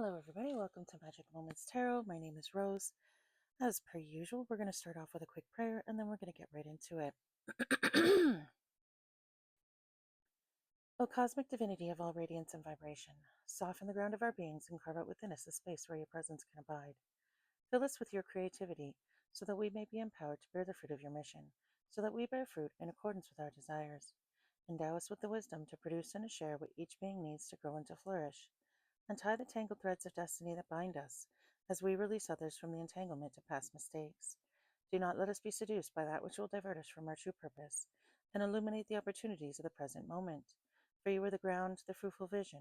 Hello, everybody. Welcome to Magic Moments Tarot. My name is Rose. As per usual, we're going to start off with a quick prayer and then we're going to get right into it. O cosmic divinity of all radiance and vibration, soften the ground of our beings and carve out within us a space where your presence can abide. Fill us with your creativity so that we may be empowered to bear the fruit of your mission, so that we bear fruit in accordance with our desires. Endow us with the wisdom to produce and to share what each being needs to grow and to flourish. Untie the tangled threads of destiny that bind us, as we release others from the entanglement of past mistakes. Do not let us be seduced by that which will divert us from our true purpose, and illuminate the opportunities of the present moment. For you are the ground, the fruitful vision,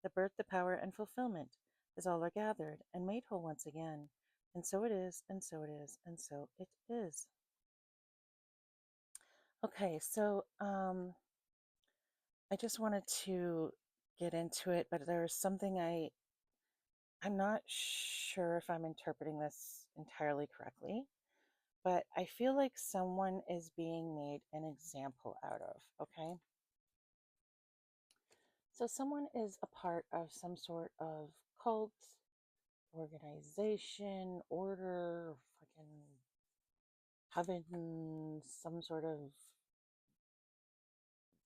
the birth, the power, and fulfillment, as all are gathered and made whole once again. And so it is, and so it is, and so it is. Okay, so I just wanted to get into it, but there's something I'm not sure if I'm interpreting this entirely correctly, but I feel like someone is being made an example out of, okay? So someone is a part of some sort of cult, organization, order, fucking coven, some sort of,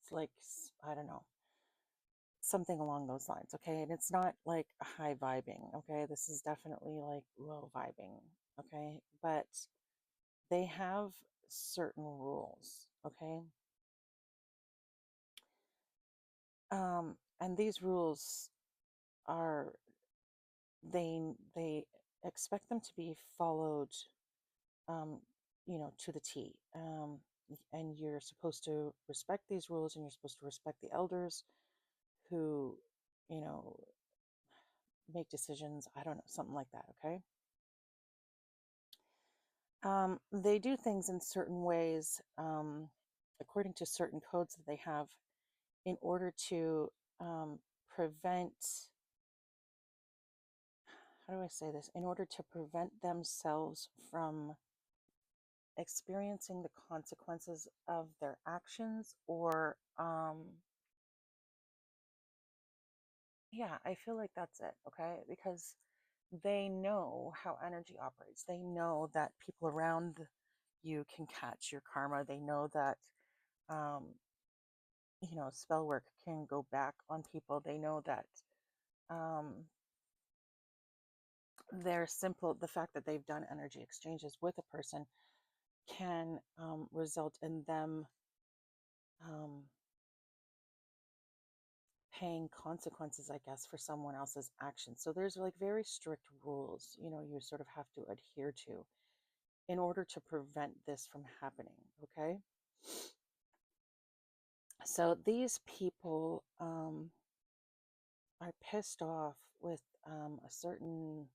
it's like, I don't know, something along those lines, okay? And it's not like high vibing, okay? This is definitely like low vibing, okay? But they have certain rules, okay? And these rules are they expect them to be followed, um, to the T. And you're supposed to respect these rules, and you're supposed to respect the elders who, you know, make decisions. I don't know, something like that, okay? They do things in certain ways, according to certain codes that they have, in order to prevent, how do I say this? In order to prevent themselves from experiencing the consequences of their actions, or, yeah, I feel like that's it, okay? Because they know how energy operates. They know that people around you can catch your karma. They know that, um, spell work can go back on people. They know that, um, the fact that they've done energy exchanges with a person can result in them um, paying consequences, I guess, for someone else's actions. So there's like very strict rules, you sort of have to adhere to in order to prevent this from happening. Okay. So these people are pissed off with a certain,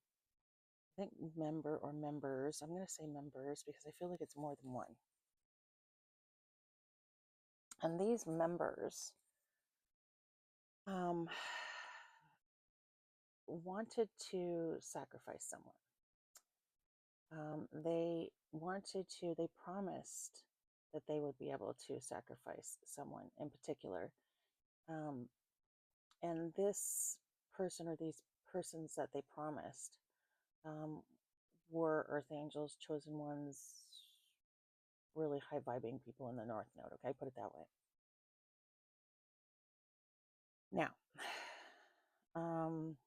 I think, member or members. I'm going to say members because I feel like it's more than one. And these members um, wanted to sacrifice someone. They promised that they would be able to sacrifice someone in particular. Um, and this person, or these persons that they promised, um, were Earth Angels, chosen ones, really high vibing people in the North Node, okay? Put it that way. Now, um,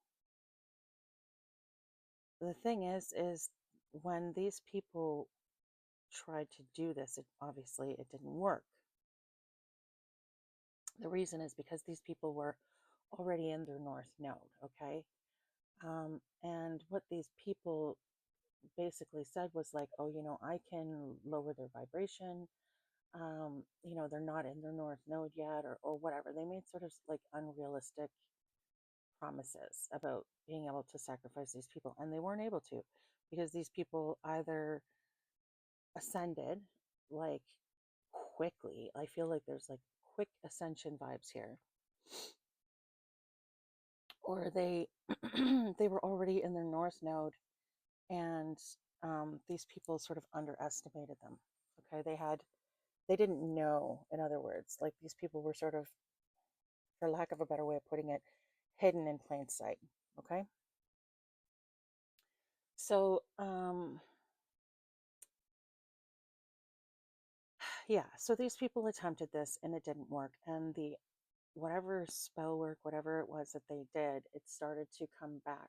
the thing is when these people tried to do this, it didn't work. The reason is because these people were already in their North Node, okay? And what these people basically said was like, oh, I can lower their vibration. They're not in their North Node yet, or whatever. They made sort of like unrealistic promises about being able to sacrifice these people, and they weren't able to, because these people either ascended like quickly. I feel like there's like quick ascension vibes here, or they they were already in their North Node, and these people sort of underestimated them. Okay, they didn't know. In other words, like, these people were sort of, for lack of a better way of putting it, hidden in plain sight. Okay, So, yeah, so these people attempted this and it didn't work. And the whatever spell work, whatever it was that they did, it started to come back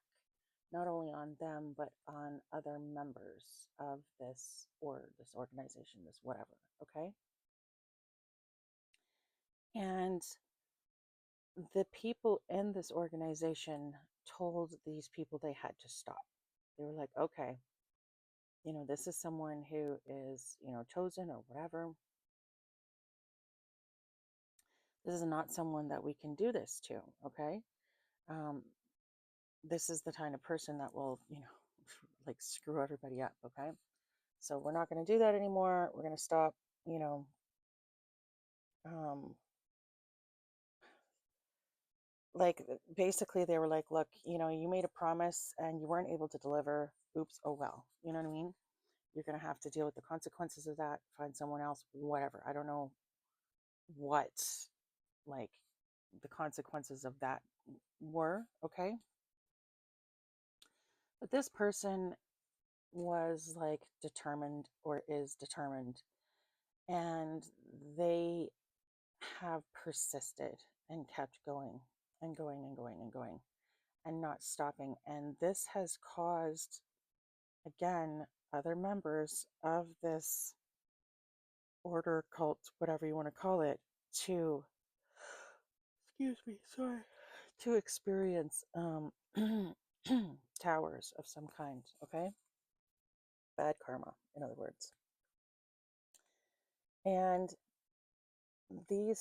not only on them, but on other members of this or this organization, this whatever. Okay. And the people in this organization told these people they had to stop. They were like, okay, this is someone who is, chosen or whatever. This is not someone that we can do this to. Okay. Um, this is the kind of person that will, like screw everybody up. Okay. So we're not going to do that anymore. We're going to stop, you know, um, like basically they were like, look, you made a promise and you weren't able to deliver. Oops. Oh, well, you know what I mean? You're going to have to deal with the consequences of that, find someone else, whatever. I don't know what, like, the consequences of that were. Okay. But this person was like determined or is determined, and they have persisted and kept going and going and going and going and not stopping. And this has caused, again, other members of this order, cult, whatever you want to call it, to, excuse me, sorry, to experience towers of some kind. Okay. Bad karma, in other words. And the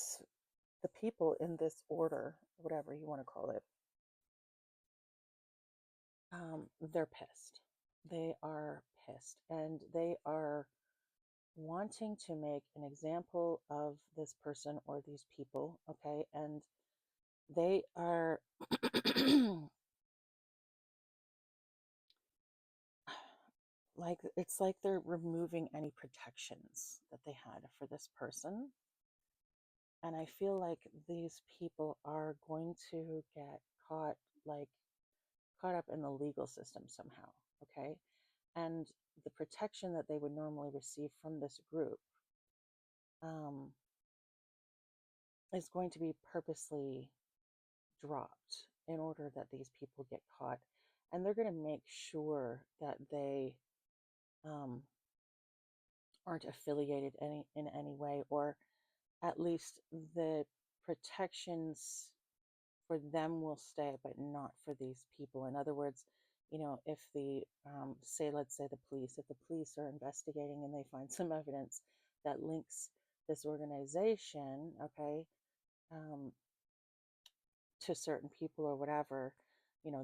people in this order, whatever you want to call it, they're pissed. They are pissed, and they are wanting to make an example of this person or these people. Okay. And they are like, it's like they're removing any protections that they had for this person. And I feel like these people are going to get caught, like, caught up in the legal system somehow. Okay. And the protection that they would normally receive from this group um, is going to be purposely dropped in order that these people get caught. And they're going to make sure that they um, aren't affiliated in any way, or at least the protections for them will stay, but not for these people. In other words, if the let's say the police, if the police are investigating and they find some evidence that links this organization, okay, um, to certain people or whatever,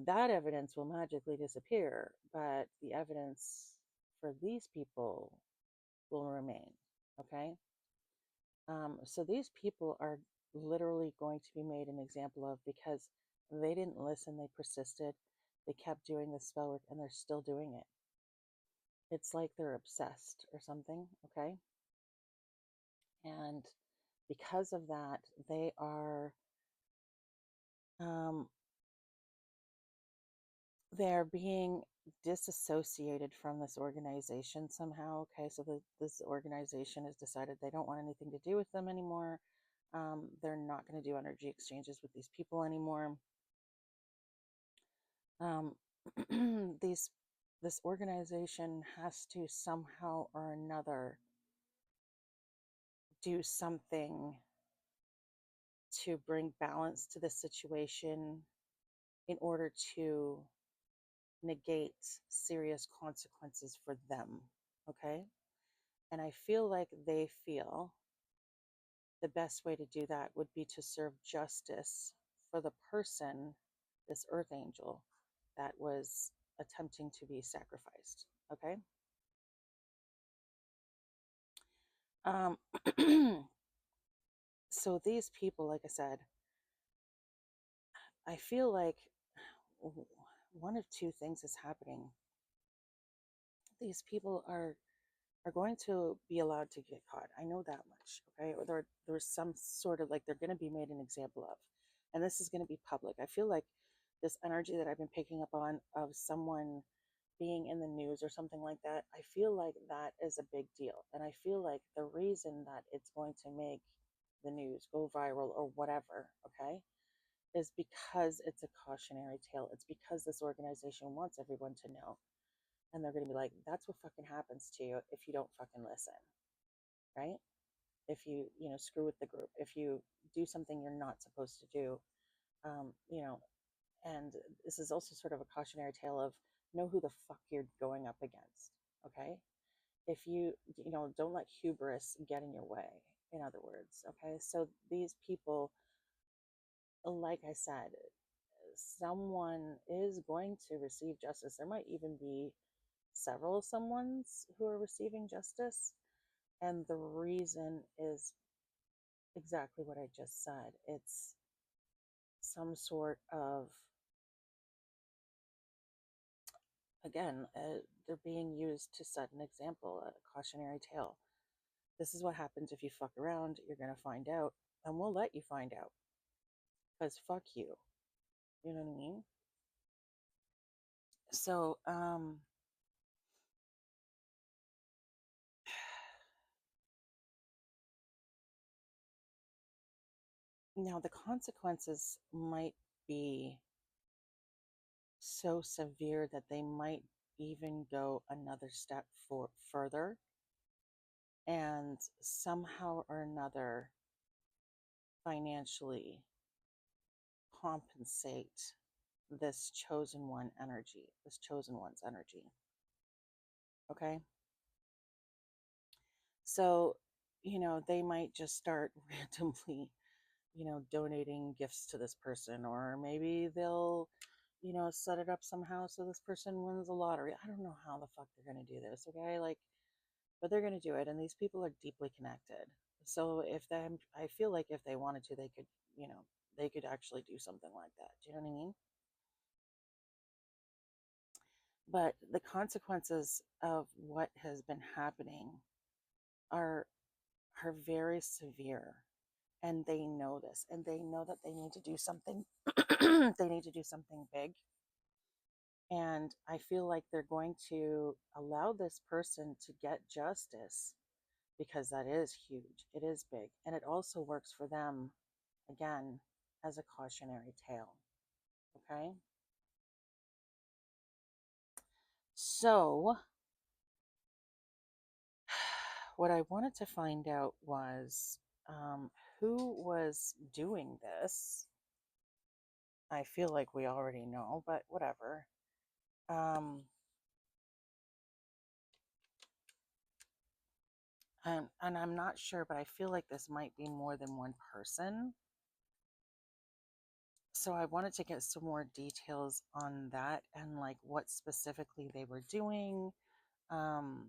that evidence will magically disappear, but the evidence for these people will remain. Okay. So these people are literally going to be made an example of because they didn't listen, they persisted, they kept doing the spell work, and they're still doing it. It's like they're obsessed or something. Okay. And because of that, they are um, they're being disassociated from this organization somehow. Okay, so this organization has decided they don't want anything to do with them anymore. They're not going to do energy exchanges with these people anymore. um, these this organization has to somehow or another do something to bring balance to the situation in order to negate serious consequences for them. Okay. And I feel like they feel the best way to do that would be to serve justice for the person, this earth angel, that was attempting to be sacrificed. Okay. Um, so these people, like I said, I feel like one of two things is happening. These people are going to be allowed to get caught. I know that much. Okay. Or there's some sort of, like, they're going to be made an example of. And this is going to be public. I feel like this energy that I've been picking up on of someone being in the news or something like that, I feel like that is a big deal. And I feel like the reason that it's going to make the news go viral or whatever, okay, is because it's a cautionary tale. It's because this organization wants everyone to know. And they're going to be like, that's what fucking happens to you if you don't fucking listen, right? If you screw with the group, if you do something you're not supposed to do, um, you know, and this is also sort of a cautionary tale of know who the fuck you're going up against, okay? If don't let hubris get in your way, in other words, okay? So these people, like I said, someone is going to receive justice. There might even be several someones who are receiving justice. And the reason is exactly what I just said. It's some sort of, again, they're being used to set an example, a cautionary tale. This is what happens if you fuck around. You're going to find out, and we'll let you find out. Because fuck you. You know what I mean? So, now the consequences might be so severe that they might even go another step further and somehow or another financially compensate this chosen one's energy. Okay. So, they might just start randomly, donating gifts to this person, or maybe they'll, set it up somehow so this person wins the lottery. I don't know how the fuck they're going to do this. Okay. Like, but they're going to do it. And these people are deeply connected. So I feel like if they wanted to, you know, they could actually do something like that. Do you know what I mean? But the consequences of what has been happening are very severe, and they know this, and they know that they need to do something. They need to do something big, and I feel like they're going to allow this person to get justice because that is huge. It is big, and it also works for them again as a cautionary tale. Okay, so what I wanted to find out was, who was doing this. I feel like we already know, but whatever. Um, and I'm not sure, but I feel like this might be more than one person. So I wanted to get some more details on that and like what specifically they were doing. Um,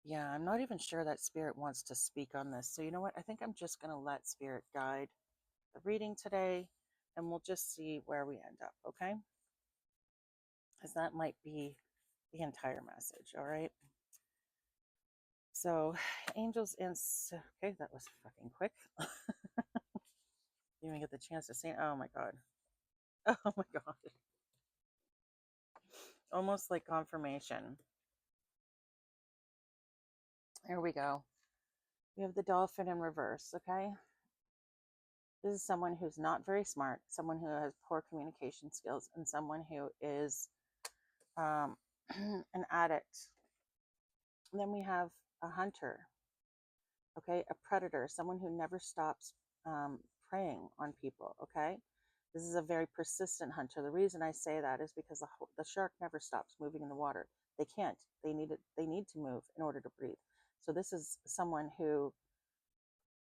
yeah, I'm not even sure that Spirit wants to speak on this. So you know what? I think I'm just going to let Spirit guide the reading today, and we'll just see where we end up, okay? Because that might be the entire message, all right? So, angels and okay, that was fucking quick. You even get the chance to say, oh my god, oh my god, almost like confirmation. Here we go. We have the dolphin in reverse. Okay, this is someone who's not very smart, someone who has poor communication skills, and someone who is um, an addict. And then we have a hunter. Okay, a predator, someone who never stops preying on people. Okay, this is a very persistent hunter. The reason I say that is because the shark never stops moving in the water. They can't. They need it. They need to move in order to breathe. So this is someone who,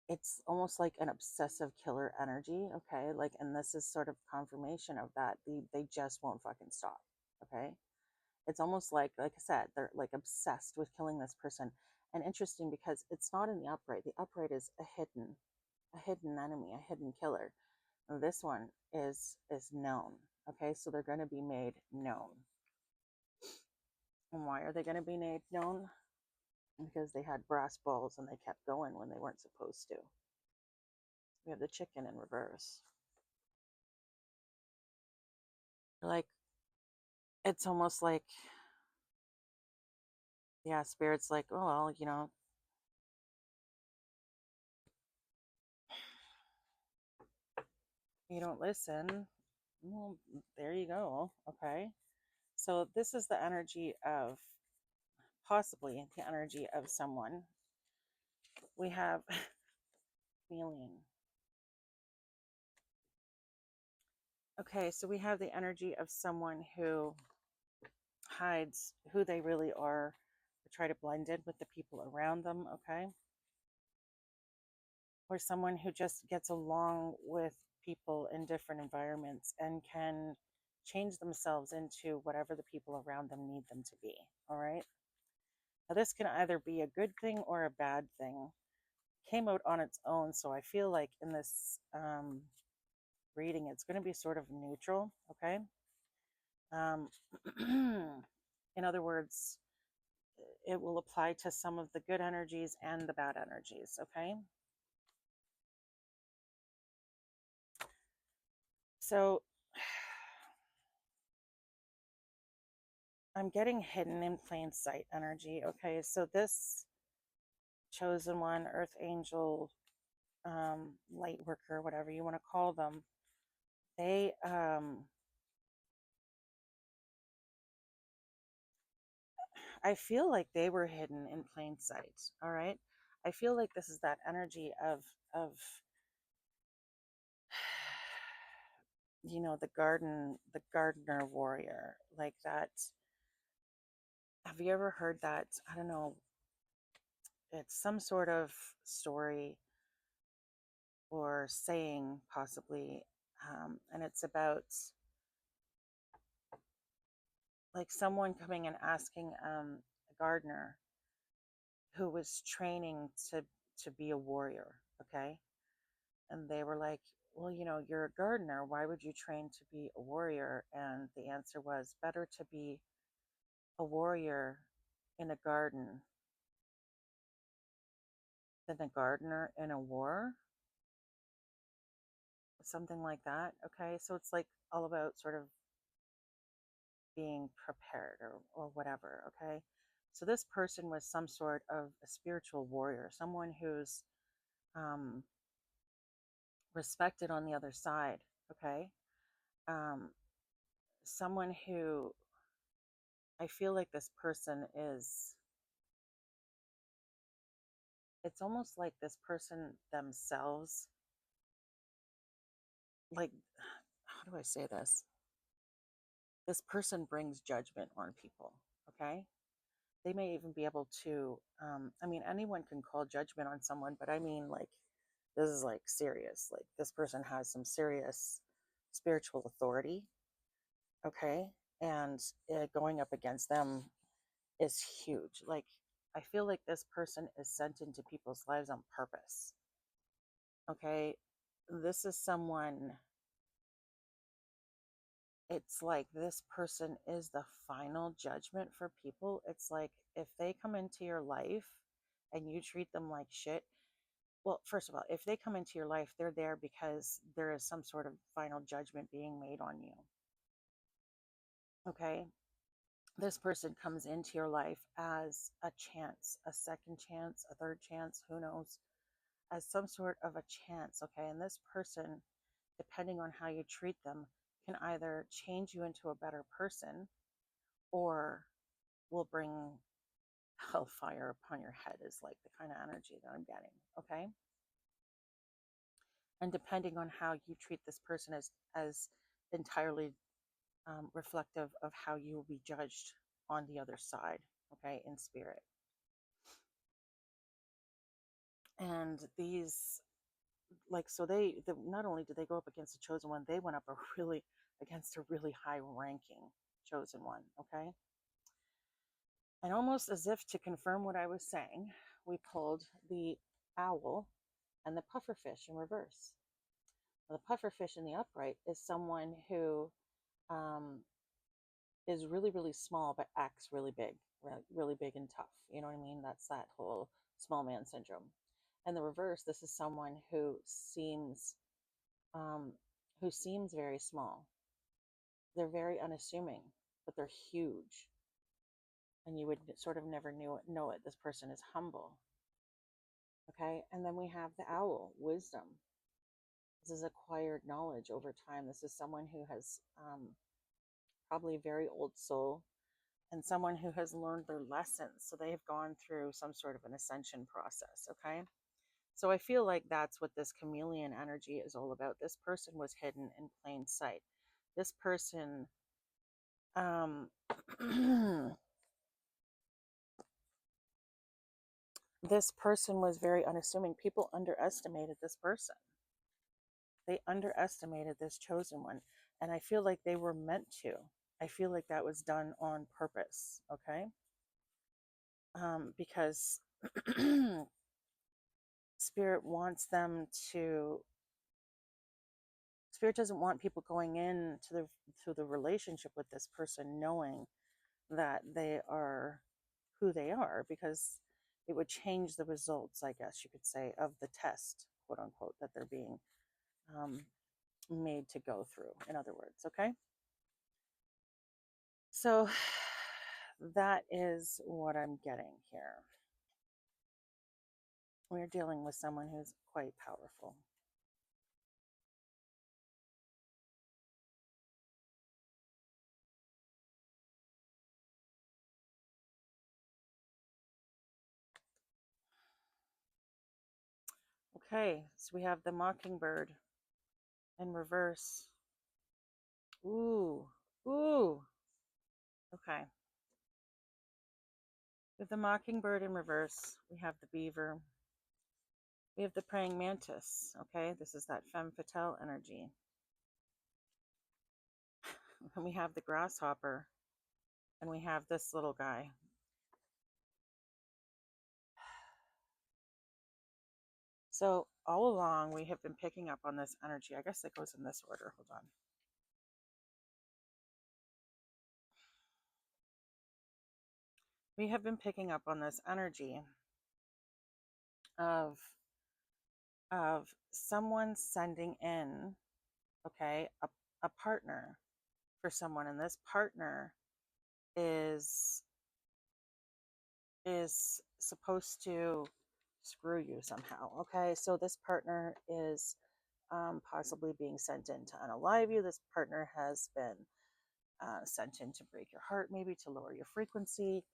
it's almost like an obsessive killer energy. Okay, like, and this is sort of confirmation of that. They just won't fucking stop. Okay, it's almost like I said, they're like obsessed with killing this person. And interesting because it's not in the upright. The upright is a hidden enemy, a hidden killer. Now, this one is known. Okay, so they're going to be made known. And why are they going to be made known? Because they had brass balls and they kept going when they weren't supposed to. We have the chicken in reverse. Like, it's almost like, yeah, spirit's like, oh, well, you don't listen. Well, there you go. Okay. So this is the energy of, possibly the energy of someone. We have feeling. Okay, so we have the energy of someone who hides who they really are, or try to blend in with the people around them, okay? Or someone who just gets along with people in different environments and can change themselves into whatever the people around them need them to be, all right? Now, this can either be a good thing or a bad thing. Came out on its own, so I feel like in this reading, it's going to be sort of neutral, okay? Um, in other words, it will apply to some of the good energies and the bad energies, okay? So I'm getting hidden in plain sight energy, okay? So this chosen one, earth angel, light worker, whatever you want to call them, they, I feel like they were hidden in plain sight, all right? I feel like this is that energy of the gardener warrior, like that. Have you ever heard that? I don't know, it's some sort of story or saying, possibly, and it's about like someone coming and asking a gardener who was training to be a warrior, okay? And they were like, well, you're a gardener, why would you train to be a warrior? And the answer was, better to be a warrior in a garden than a gardener in a war, something like that. Okay, so it's like all about sort of being prepared, or whatever. Okay, so this person was some sort of a spiritual warrior, someone who's um, respected on the other side. Okay, um, someone who, I feel like this person is, it's almost like this person themselves, like, how do I say this? This person brings judgment on people, okay? They may even be able to, I mean, anyone can call judgment on someone, but I mean, like, this is like serious. Like, this person has some serious spiritual authority, okay? And going up against them is huge. Like, I feel like this person is sent into people's lives on purpose, okay? This is someone, it's like this person is the final judgment for people. It's like if they come into your life and you treat them like shit, well, first of all, if they come into your life, they're there because there is some sort of final judgment being made on you. Okay? This person comes into your life as a chance, a second chance, a third chance, who knows, as some sort of a chance. Okay? And this person, depending on how you treat them, can either change you into a better person or will bring hellfire upon your head, is like the kind of energy that I'm getting. Okay? And depending on how you treat this person as entirely reflective of how you will be judged on the other side, okay, in spirit. And these, like, so not only did they go up against the chosen one, they went up against a really high ranking chosen one, okay? And almost as if to confirm what I was saying, we pulled the owl and the pufferfish in reverse. Now, the pufferfish in the upright is someone who um, is really, really small, but acts really big, really big and tough. You know what I mean? That's that whole small man syndrome. And the reverse, this is someone um, who seems very small, They're very unassuming, but they're huge. And you would sort of never know it. This person is humble. Okay. And then we have the owl, wisdom. This is acquired knowledge over time. This is someone who has probably a very old soul and someone who has learned their lessons. So they have gone through some sort of an ascension process. Okay. So I feel like that's what this chameleon energy is all about. This person was hidden in plain sight. This person, um, this person was very unassuming. People underestimated this person. They underestimated this chosen one. And I feel like they were meant to. I feel like that was done on purpose. Okay. Because spirit wants them to, spirit doesn't want people going into the relationship with this person knowing that they are who they are, because it would change the results, I guess you could say, of the test, quote unquote, that they're being um, made to go through, in other words. Okay. So that is what I'm getting here. We're dealing with someone who's quite powerful. Okay, so we have the mockingbird in reverse. Ooh, ooh. Okay. With the mockingbird in reverse, we have the beaver. We have the praying mantis. Okay, this is that femme fatale energy. And we have the grasshopper, and we have this little guy. So all along, we have been picking up on this energy. I guess it goes in this order. Hold on. We have been picking up on this energy of someone sending in, okay, a partner for someone, and this partner is supposed to screw you somehow. Okay, so this partner is possibly being sent in to unalive you. This partner has been sent in to break your heart, maybe to lower your frequency.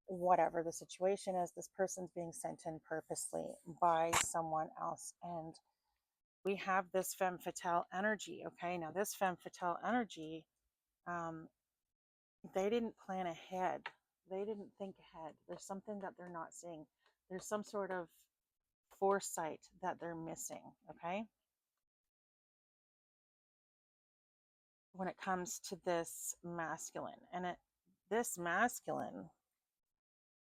Whatever the situation is, this person's being sent in purposely by someone else. And we have this femme fatale energy. Okay, now this femme fatale energy, um, they didn't plan ahead. They didn't think ahead. There's something that they're not seeing. There's some sort of foresight that they're missing. Okay, when it comes to this masculine, and this masculine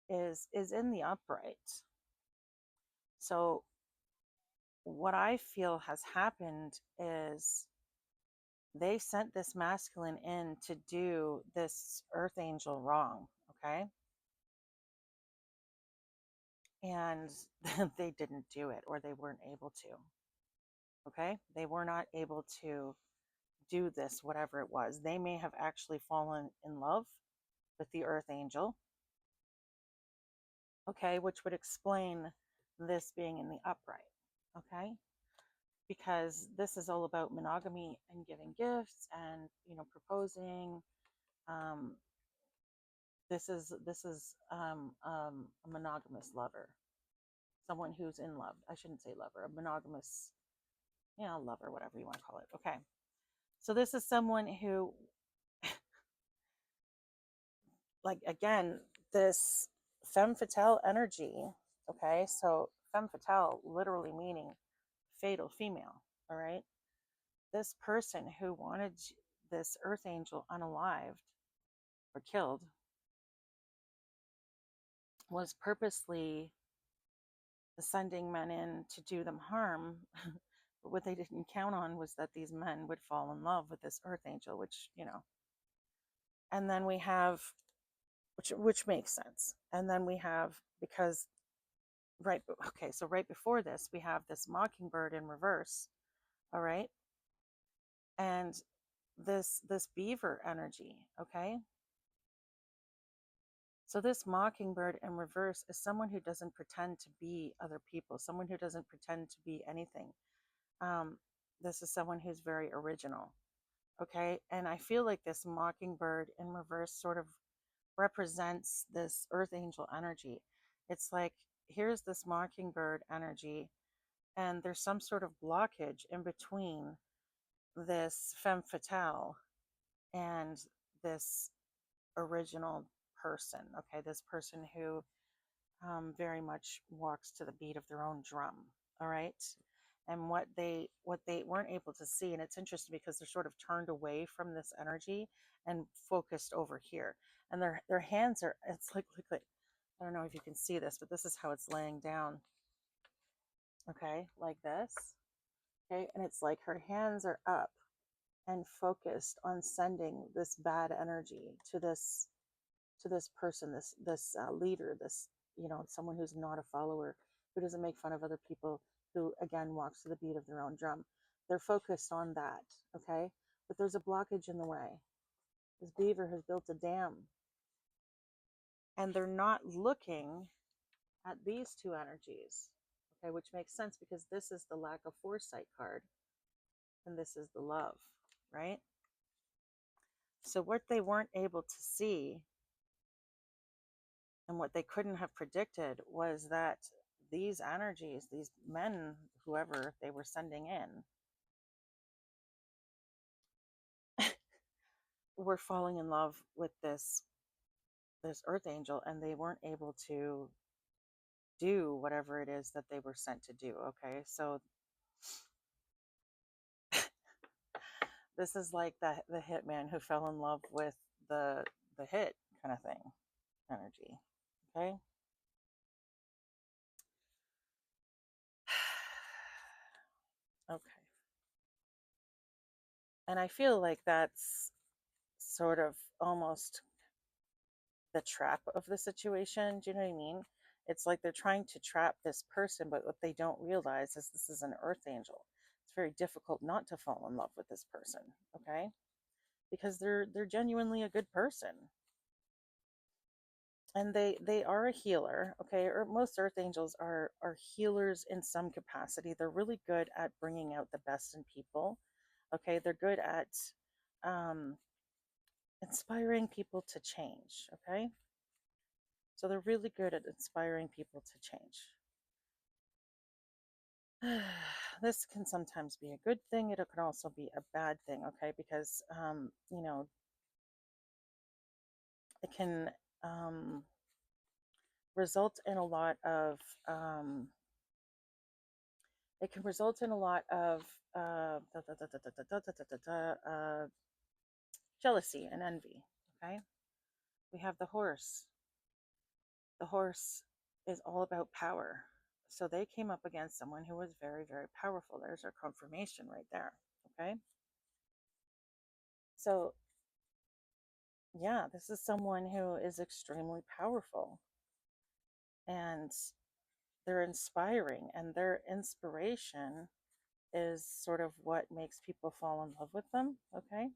is in the upright. So what I feel has happened is they sent this masculine in to do this earth angel wrong. Okay, and they didn't do it, or they weren't able to. Okay, they were not able to do this, whatever it was. They may have actually fallen in love with the earth angel. Okay, which would explain this being in the upright. Okay, because this is all about monogamy and giving gifts and, proposing. um, this is a monogamous lover, someone who's in love. I shouldn't say lover, a monogamous, lover, whatever you want to call it. Okay, so this is someone who, like, again, this femme fatale energy. Okay, so femme fatale literally meaning fatal female. All right, this person who wanted this earth angel unalived or killed was purposely sending men in to do them harm. But what they didn't count on was that these men would fall in love with this earth angel, which. And then we have, which makes sense. And then we have, because okay, so right before this, we have this mockingbird in reverse. All right. And this beaver energy, okay? So this mockingbird in reverse is someone who doesn't pretend to be other people, someone who doesn't pretend to be anything. Um, this is someone who's very original, okay? And I feel like this mockingbird in reverse sort of represents this earth angel energy. It's like, here's this mockingbird energy, and there's some sort of blockage in between this femme fatale and this original person, okay? This person who very much walks to the beat of their own drum, all right? And what they weren't able to see, and it's interesting because they're sort of turned away from this energy and focused over here, and their hands are, it's like I don't know if you can see this, but this is how it's laying down, okay, like this, okay, and it's like her hands are up and focused on sending this bad energy to this person, this leader, this, someone who's not a follower, who doesn't make fun of other people, who again walks to the beat of their own drum. They're focused on that, okay? But there's a blockage in the way. This beaver has built a dam, and they're not looking at these two energies, okay? Which makes sense because this is the lack of foresight card, and this is the love, right? So what they weren't able to see and what they couldn't have predicted was that these energies, these men, whoever they were sending in, were falling in love with this earth angel, and they weren't able to do whatever it is that they were sent to do. Okay, so this is like the hitman who fell in love with the hit kind of thing energy. Okay. Okay. And I feel like that's sort of almost the trap of the situation. Do you know what I mean? It's like they're trying to trap this person, but what they don't realize is this is an earth angel. It's very difficult not to fall in love with this person, okay? Because they're genuinely a good person. And they are a healer, okay? Or most earth angels are healers in some capacity. They're really good at bringing out the best in people. Okay? They're good at um inspiring people to change, okay? So they're really good at inspiring people to change. This can sometimes be a good thing. It can also be a bad thing, okay? Because, it can result in a lot of, um, it can result in a lot of jealousy and envy, okay? We have the horse. The horse is all about power. So they came up against someone who was very, very powerful. There's our confirmation right there, okay? So yeah, this is someone who is extremely powerful, and they're inspiring, and their inspiration is sort of what makes people fall in love with them. Okay.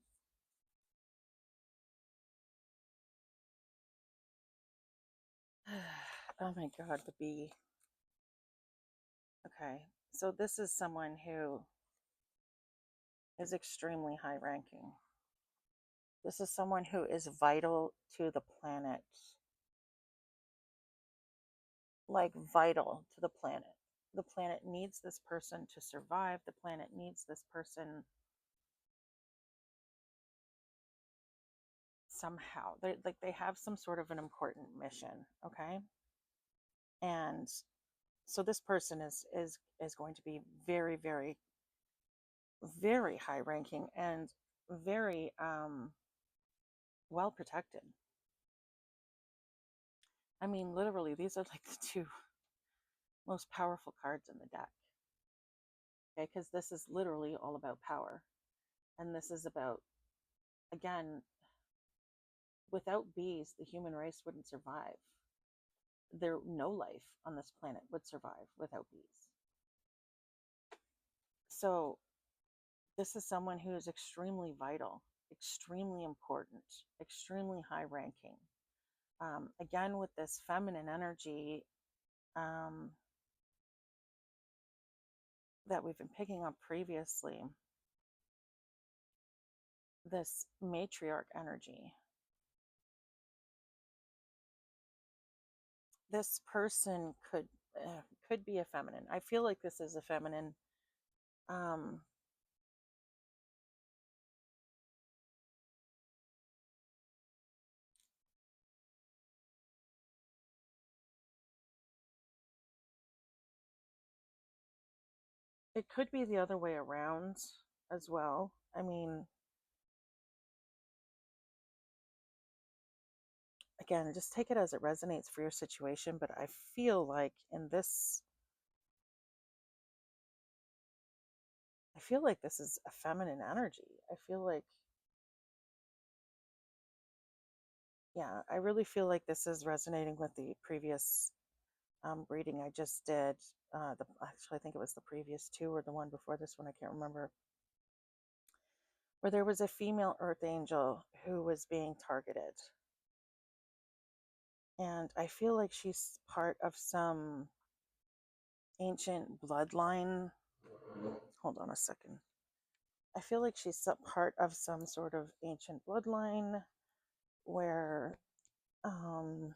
Oh my God, the bee. Okay. So this is someone who is extremely high ranking. This is someone who is vital to the planet, like vital to the planet. The planet needs this person to survive. The planet needs this person somehow. They have some sort of an important mission, okay? And so this person is going to be very, very, very high ranking and very well protected. I mean, literally, these are like the two most powerful cards in the deck. Okay, because this is literally all about power. And this is about, again, without bees, the human race wouldn't survive. There no life on this planet would survive without bees. So This is someone who is extremely vital, extremely important, extremely high ranking. Again, with this feminine energy that we've been picking up previously, this matriarch energy. This person could be a feminine. I feel like this is a feminine. Um, it could be the other way around as well. I mean, again, just take it as it resonates for your situation. But I feel like I feel like this is a feminine energy. I feel like, yeah, I really feel like this is resonating with the previous reading I just did. Actually, I think it was the previous two or the one before this one. I can't remember. Where there was a female earth angel who was being targeted. And I feel like she's part of some ancient bloodline. Hold on a second. I feel like she's part of some sort of ancient bloodline where I'm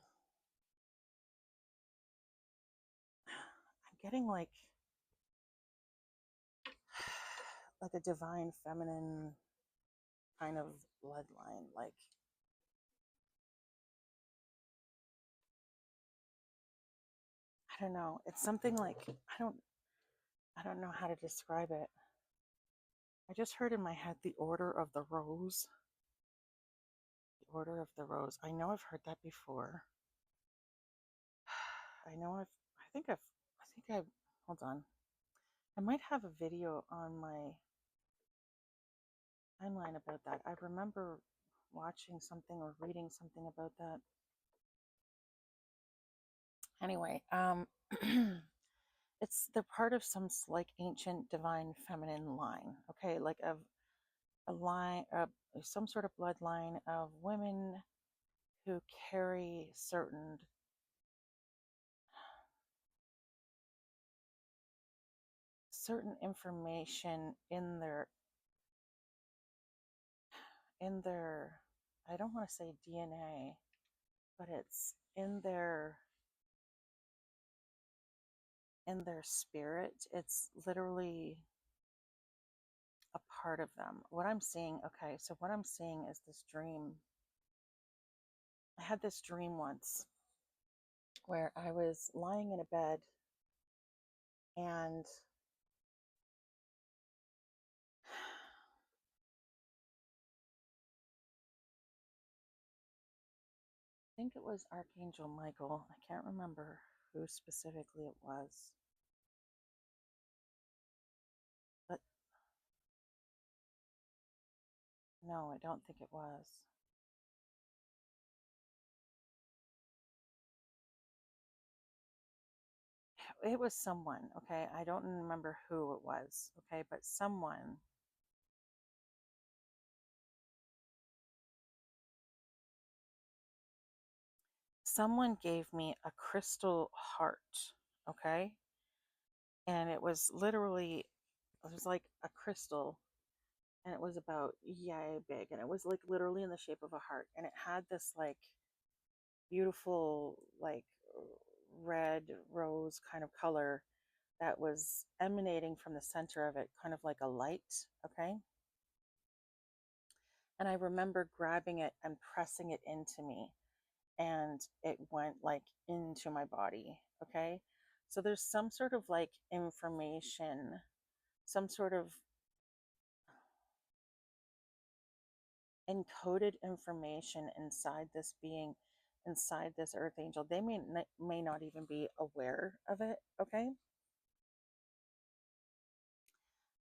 getting like a divine feminine kind of bloodline. Like, I don't know. It's something like I don't know how to describe it. I just heard in my head the Order of the Rose. The Order of the Rose. I know I've heard that before. I know I think I've, hold on. I might have a video on my timeline about that. I remember watching something or reading something about that. Anyway, they're part of some like ancient divine feminine line, okay? Like a line of some sort of bloodline of women who carry certain information in their I don't want to say DNA, but it's in their spirit. It's literally a part of them. What I'm seeing, okay, so what I'm seeing is this dream. I had this dream once where I was lying in a bed and I think it was Archangel Michael. I can't remember who specifically it was, but no, I don't think it was. It was someone, okay? I don't remember who it was, okay? But someone gave me a crystal heart, okay? And it was like a crystal, and it was about yay big, and it was like literally in the shape of a heart, and it had this like beautiful like red rose kind of color that was emanating from the center of it, kind of like a light, okay? And I remember grabbing it and pressing it into me, and it went like into my body, okay? So there's some sort of like information, some sort of encoded information inside this being, inside this earth angel. They may not even be aware of it, okay?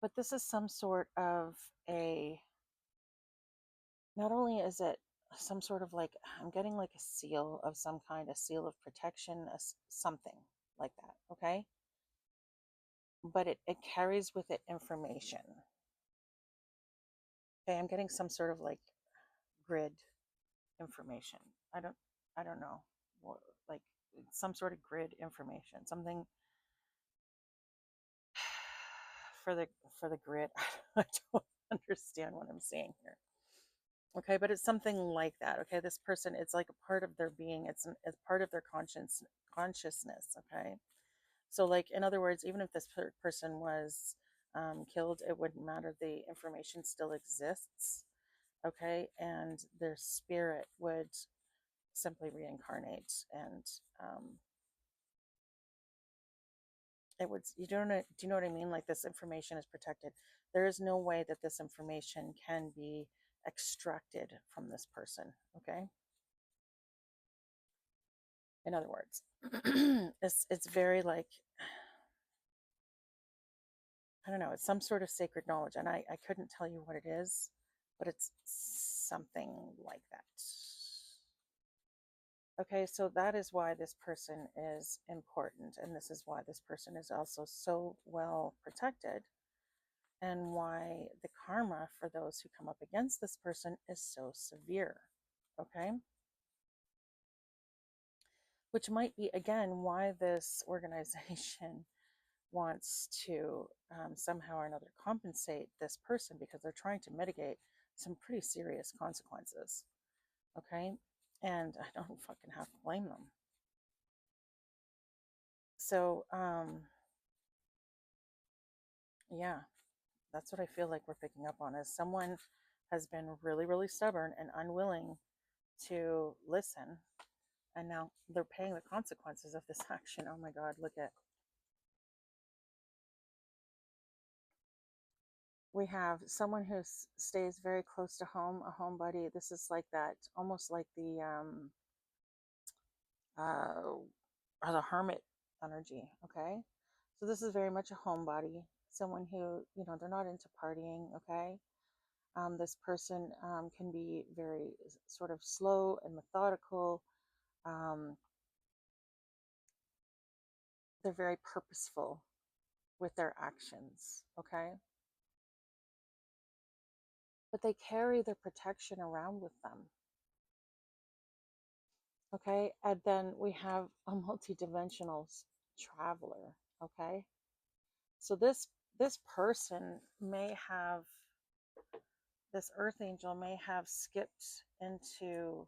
But this is some sort of a, not only is it some sort of like, I'm getting like a seal of some kind, a seal of protection, something like that, okay? But it carries with it information. Okay, I'm getting some sort of like grid information. I don't I don't know. Like some sort of grid information. Something for the for the grid. I don't understand what I'm saying here. Okay, but it's something like that. Okay, this person, it's like a part of their being. It's part of their consciousness. Okay, so like in other words, even if this person was killed, it wouldn't matter. The information still exists. Okay, and their spirit would simply reincarnate, and it would. You don't know? Do you know what I mean? Like this information is protected. There is no way that this information can be extracted from this person. Okay. In other words, it's very like, I don't know, it's some sort of sacred knowledge, and I couldn't tell you what it is, but it's something like that. Okay, so that is why this person is important, and this is why this person is also so well protected, and why the karma for those who come up against this person is so severe. Okay, which might be again why this organization wants to somehow or another compensate this person, because they're trying to mitigate some pretty serious consequences. Okay, and I don't fucking have to blame them. So yeah, that's what I feel like we're picking up on, is someone has been really, really stubborn and unwilling to listen, and now they're paying the consequences of this action. Oh my god, look at, we have someone who stays very close to home, a home buddy. This is like that, almost like uh, the hermit energy. Okay, so this is very much a homebody, someone who, they're not into partying. Okay, this person can be very sort of slow and methodical. um, they're very purposeful with their actions. Okay, but they carry their protection around with them. Okay, and then we have a multidimensional traveler. Okay, so this person may have, this earth angel may have skipped into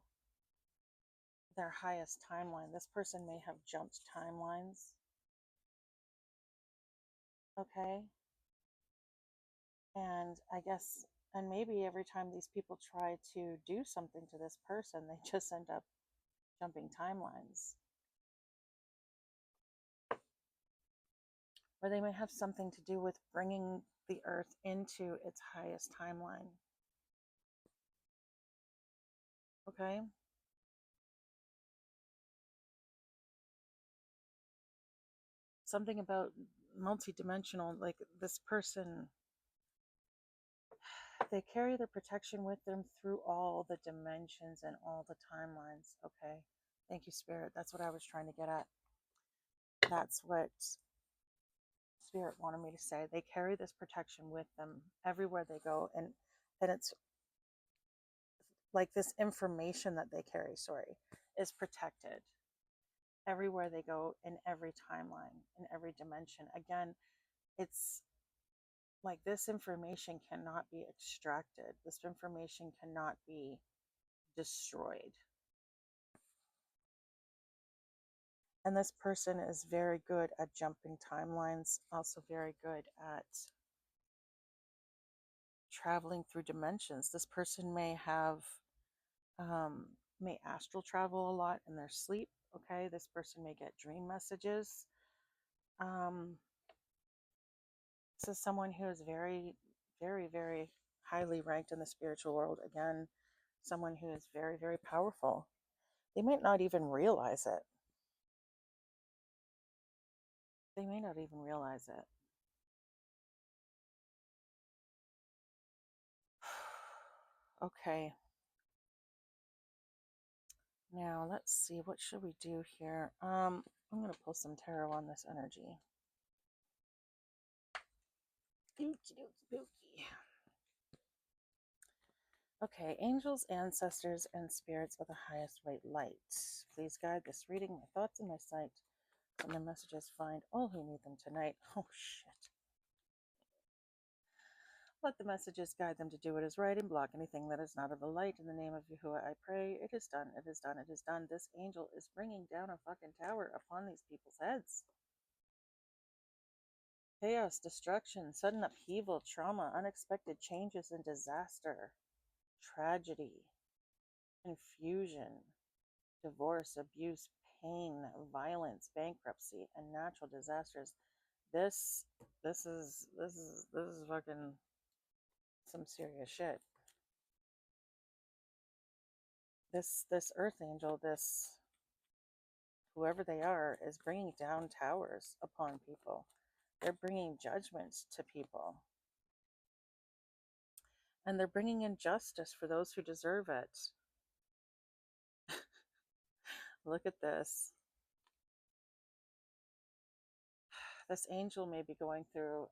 their highest timeline. This person may have jumped timelines. Okay, and I guess, and maybe every time these people try to do something to this person, they just end up jumping timelines. Or they may have something to do with bringing the earth into its highest timeline. Okay, something about multidimensional, like this person, they carry their protection with them through all the dimensions and all the timelines. Okay, thank you, Spirit. That's what I was trying to get at. That's what Spirit wanted me to say. They carry this protection with them everywhere they go, and it's like this information that they carry, sorry, is protected everywhere they go, in every timeline, in every dimension. Again, it's like this information cannot be extracted. This information cannot be destroyed. And this person is very good at jumping timelines, also very good at traveling through dimensions. This person may astral travel a lot in their sleep. Okay, this person may get dream messages. Um, this is someone who is very, very, very highly ranked in the spiritual world. Again, someone who is very, very powerful. They might not even realize it. They may not even realize it. Okay. Now let's see, what should we do here? I'm gonna pull some tarot on this energy. Dookie dookie dookie. Okay, angels, ancestors, and spirits of the highest white light. Please guide this reading, my thoughts and my sight. And the messages find all who need them tonight. Oh, shit. Let the messages guide them to do what is right and block anything that is not of the light. In the name of Yahuwah, I pray. It is done. It is done. It is done. This angel is bringing down a fucking tower upon these people's heads. Chaos, destruction, sudden upheaval, trauma, unexpected changes and disaster, tragedy, confusion, divorce, abuse, pain, violence, bankruptcy, and natural disasters. This is fucking some serious shit. This earth angel, this whoever they are, is bringing down towers upon people. They're bringing judgments to people. And they're bringing in justice for those who deserve it. Look at this. This angel may be going through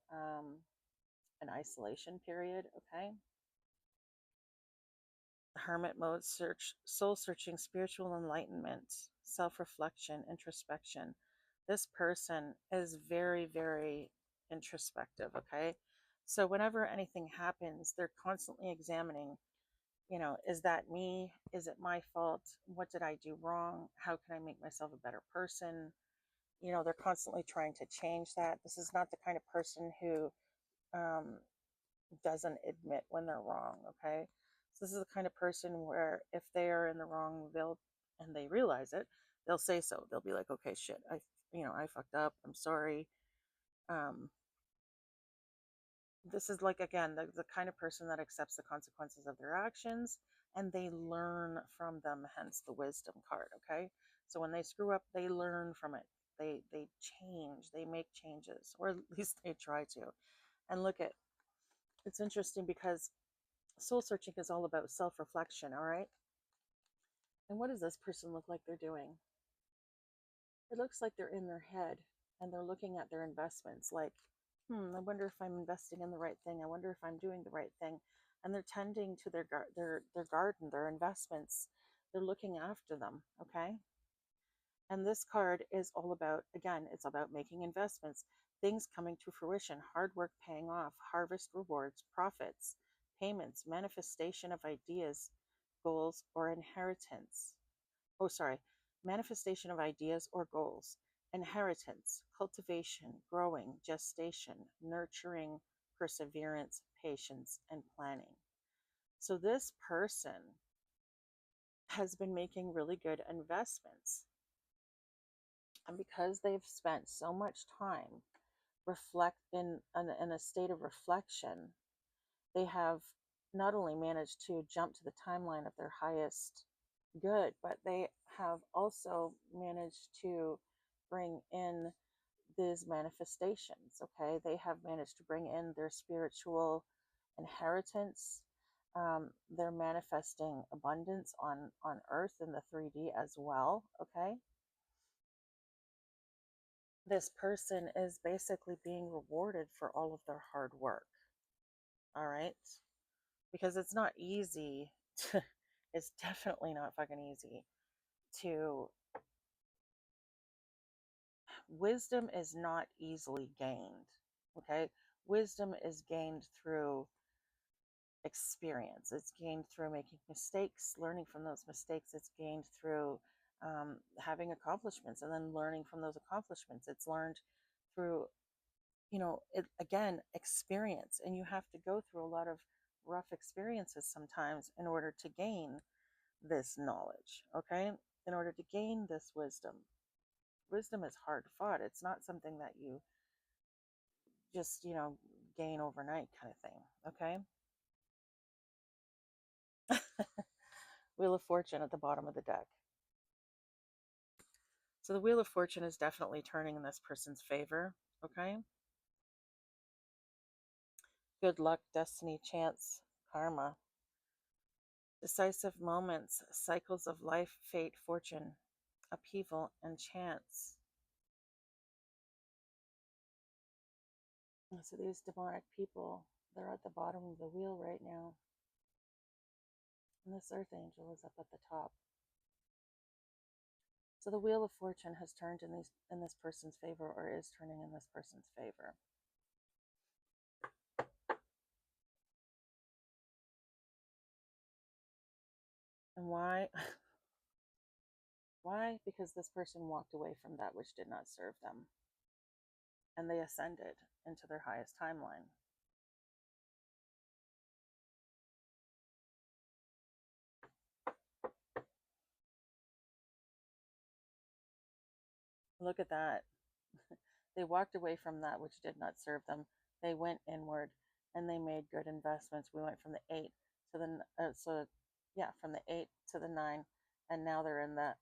an isolation period, okay? Hermit mode, soul searching, spiritual enlightenment, self reflection, introspection. This person is very, very introspective, okay? So whenever anything happens, they're constantly examining, is that me? Is it my fault? What did I do wrong? How can I make myself a better person? They're constantly trying to change that. This is not the kind of person who um, doesn't admit when they're wrong, okay? So this is the kind of person where if they are in the wrong, and they realize it, they'll say so. They'll be like, okay, shit, I fucked up. I'm sorry. Um, this is like, again, the kind of person that accepts the consequences of their actions and they learn from them, hence the wisdom card, okay? So when they screw up, they learn from it. They change, they make changes, or at least they try to. And look at, it's interesting because soul searching is all about self-reflection, all right? And what does this person look like they're doing? It looks like they're in their head and they're looking at their investments like, I wonder if I'm investing in the right thing. I wonder if I'm doing the right thing. And they're tending to their garden, their investments. They're looking after them, okay? And this card is all about, again, it's about making investments, things coming to fruition, hard work paying off, harvest rewards, profits, payments, manifestation of ideas, goals, or inheritance. Oh, sorry, manifestation of ideas or goals, inheritance, cultivation, growing, gestation, nurturing, perseverance, patience, and planning. So this person has been making really good investments. And because they've spent so much time in a state of reflection, they have not only managed to jump to the timeline of their highest good, but they have also managed to bring in these manifestations. Okay, they have managed to bring in their spiritual inheritance. They're manifesting abundance on earth in the 3D as well. Okay, this person is basically being rewarded for all of their hard work. All right, because it's not easy to, it's definitely not fucking easy to, wisdom is not easily gained. Okay, wisdom is gained through experience. It's gained through making mistakes, learning from those mistakes. It's gained through having accomplishments and then learning from those accomplishments. It's learned through, again, experience. And you have to go through a lot of rough experiences sometimes in order to gain this knowledge, okay? In order to gain this wisdom. Wisdom is hard fought. It's not something that you just, gain overnight kind of thing, okay? Wheel of Fortune at the bottom of the deck. So the Wheel of Fortune is definitely turning in this person's favor, okay? Good luck, destiny, chance, karma. Decisive moments, cycles of life, fate, fortune, upheaval, and chance. And so these demonic people, they're at the bottom of the wheel right now. And this earth angel is up at the top. So the wheel of fortune has turned in this person's favor, or is turning in this person's favor. And why? Why? Because this person walked away from that which did not serve them, and they ascended into their highest timeline. Look at that. They walked away from that which did not serve them. They went inward and they made good investments. We went from the 8 to from the 8 to the 9, and now they're in the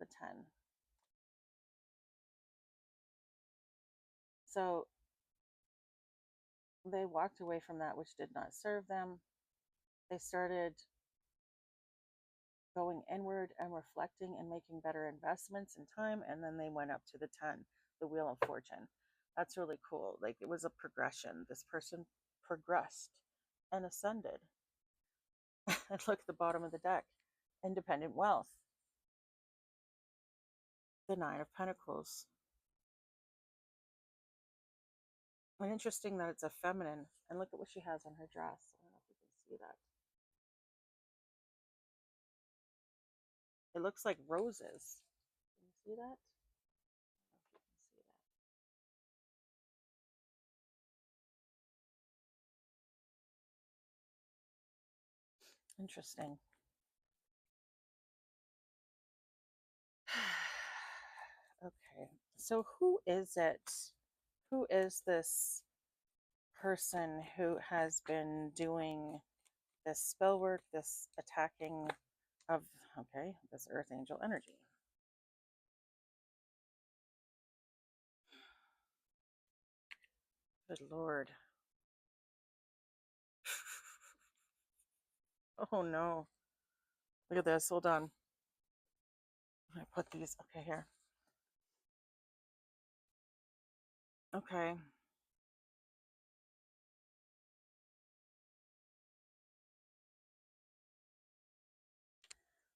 10. So they walked away from that which did not serve them. They started going inward and reflecting and making better investments in time, and then they went up to the 10, the wheel of fortune. That's really cool. Like, it was a progression. This person progressed and ascended. And look at the bottom of the deck, independent wealth, the 9 of pentacles. And interesting that it's a feminine, and look at what she has on her dress. I don't know if you can see that. It looks like roses. Can you see that? I don't know if you can see that. Interesting. Okay, so who is it? Who is this person who has been doing this spell work, this attacking of, okay, this earth angel energy? Good Lord. Oh no. Look at this. Hold on. I put these, okay, here. Okay.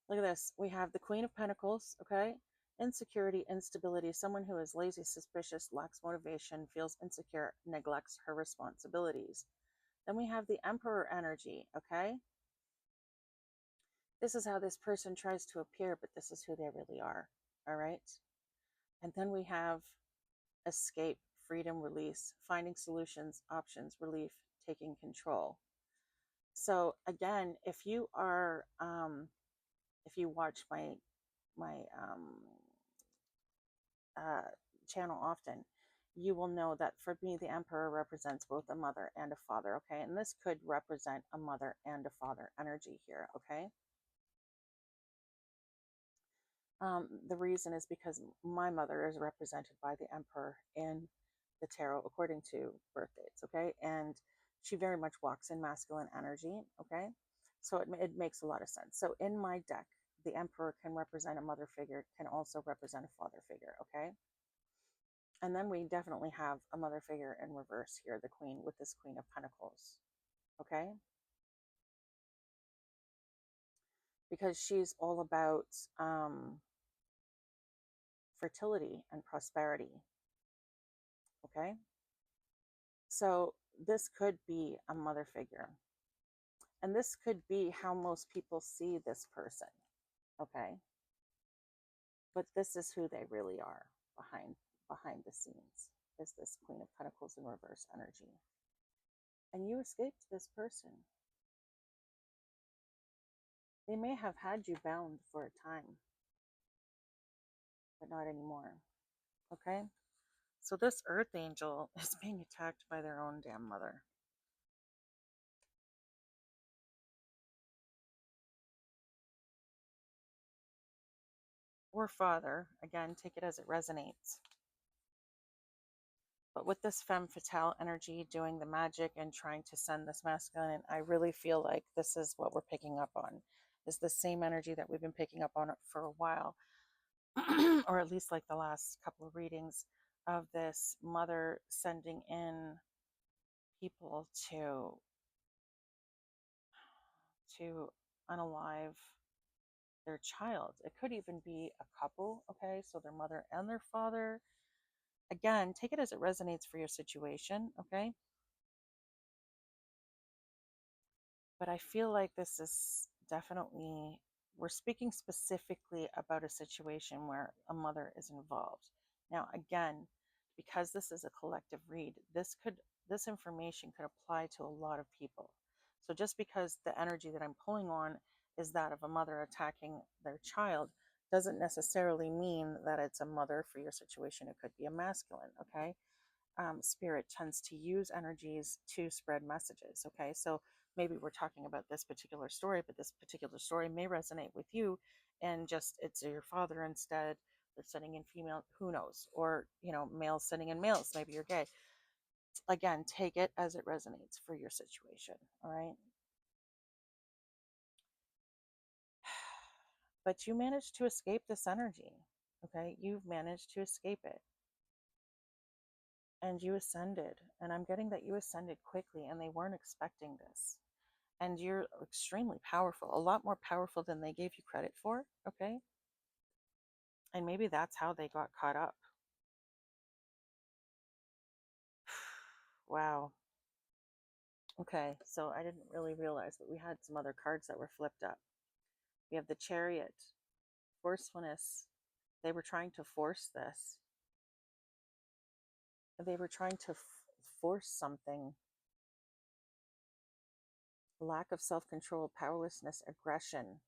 Look at this. We have the Queen of Pentacles, okay? Insecurity, instability, someone who is lazy, suspicious, lacks motivation, feels insecure, neglects her responsibilities. Then we have the Emperor energy, okay? This is how this person tries to appear, but this is who they really are, all right? And then we have escape, freedom, release, finding solutions, options, relief, taking control. So again, if you are, if you watch my channel often, you will know that for me, the Emperor represents both a mother and a father, okay? And this could represent a mother and a father energy here, okay? The reason is because my mother is represented by the Emperor in the tarot according to birth dates, okay? And she very much walks in masculine energy, okay? So it makes a lot of sense. So in my deck, the Emperor can represent a mother figure, can also represent a father figure, okay? And then we definitely have a mother figure in reverse here, the Queen, with this Queen of Pentacles, okay? Because she's all about fertility and prosperity, okay? So this could be a mother figure. And this could be how most people see this person, okay? But this is who they really are behind the scenes, is this Queen of Pentacles in reverse energy. And you escaped this person. They may have had you bound for a time, but not anymore, okay? So this earth angel is being attacked by their own damn mother. Or father. Again, take it as it resonates. But with this femme fatale energy doing the magic and trying to send this masculine, I really feel like this is what we're picking up on. Is the same energy that we've been picking up on for a while. Or at least like the last couple of readings of this mother sending in people to to unalive their child. It could even be a couple, okay? So their mother and their father. Again, take it as it resonates for your situation, okay? But I feel like this is definitely, we're speaking specifically about a situation where a mother is involved. Now, again, because this is a collective read, this information could apply to a lot of people. So just because the energy that I'm pulling on is that of a mother attacking their child doesn't necessarily mean that it's a mother for your situation. It could be a masculine, okay? Spirit tends to use energies to spread messages. Okay, so maybe we're talking about this particular story, but this particular story may resonate with you, and just it's your father instead. They're sending in female, who knows, or males sending in males. Maybe you're gay. Again, take it as it resonates for your situation. All right, but you managed to escape this energy. Okay, you've managed to escape it. And you ascended, and I'm getting that you ascended quickly, and they weren't expecting this. And you're extremely powerful, a lot more powerful than they gave you credit for, okay? And maybe that's how they got caught up. Wow. Okay, so I didn't really realize that we had some other cards that were flipped up. We have the Chariot, forcefulness. They were trying to force this. They were trying to force something. Lack of self-control, powerlessness, aggression,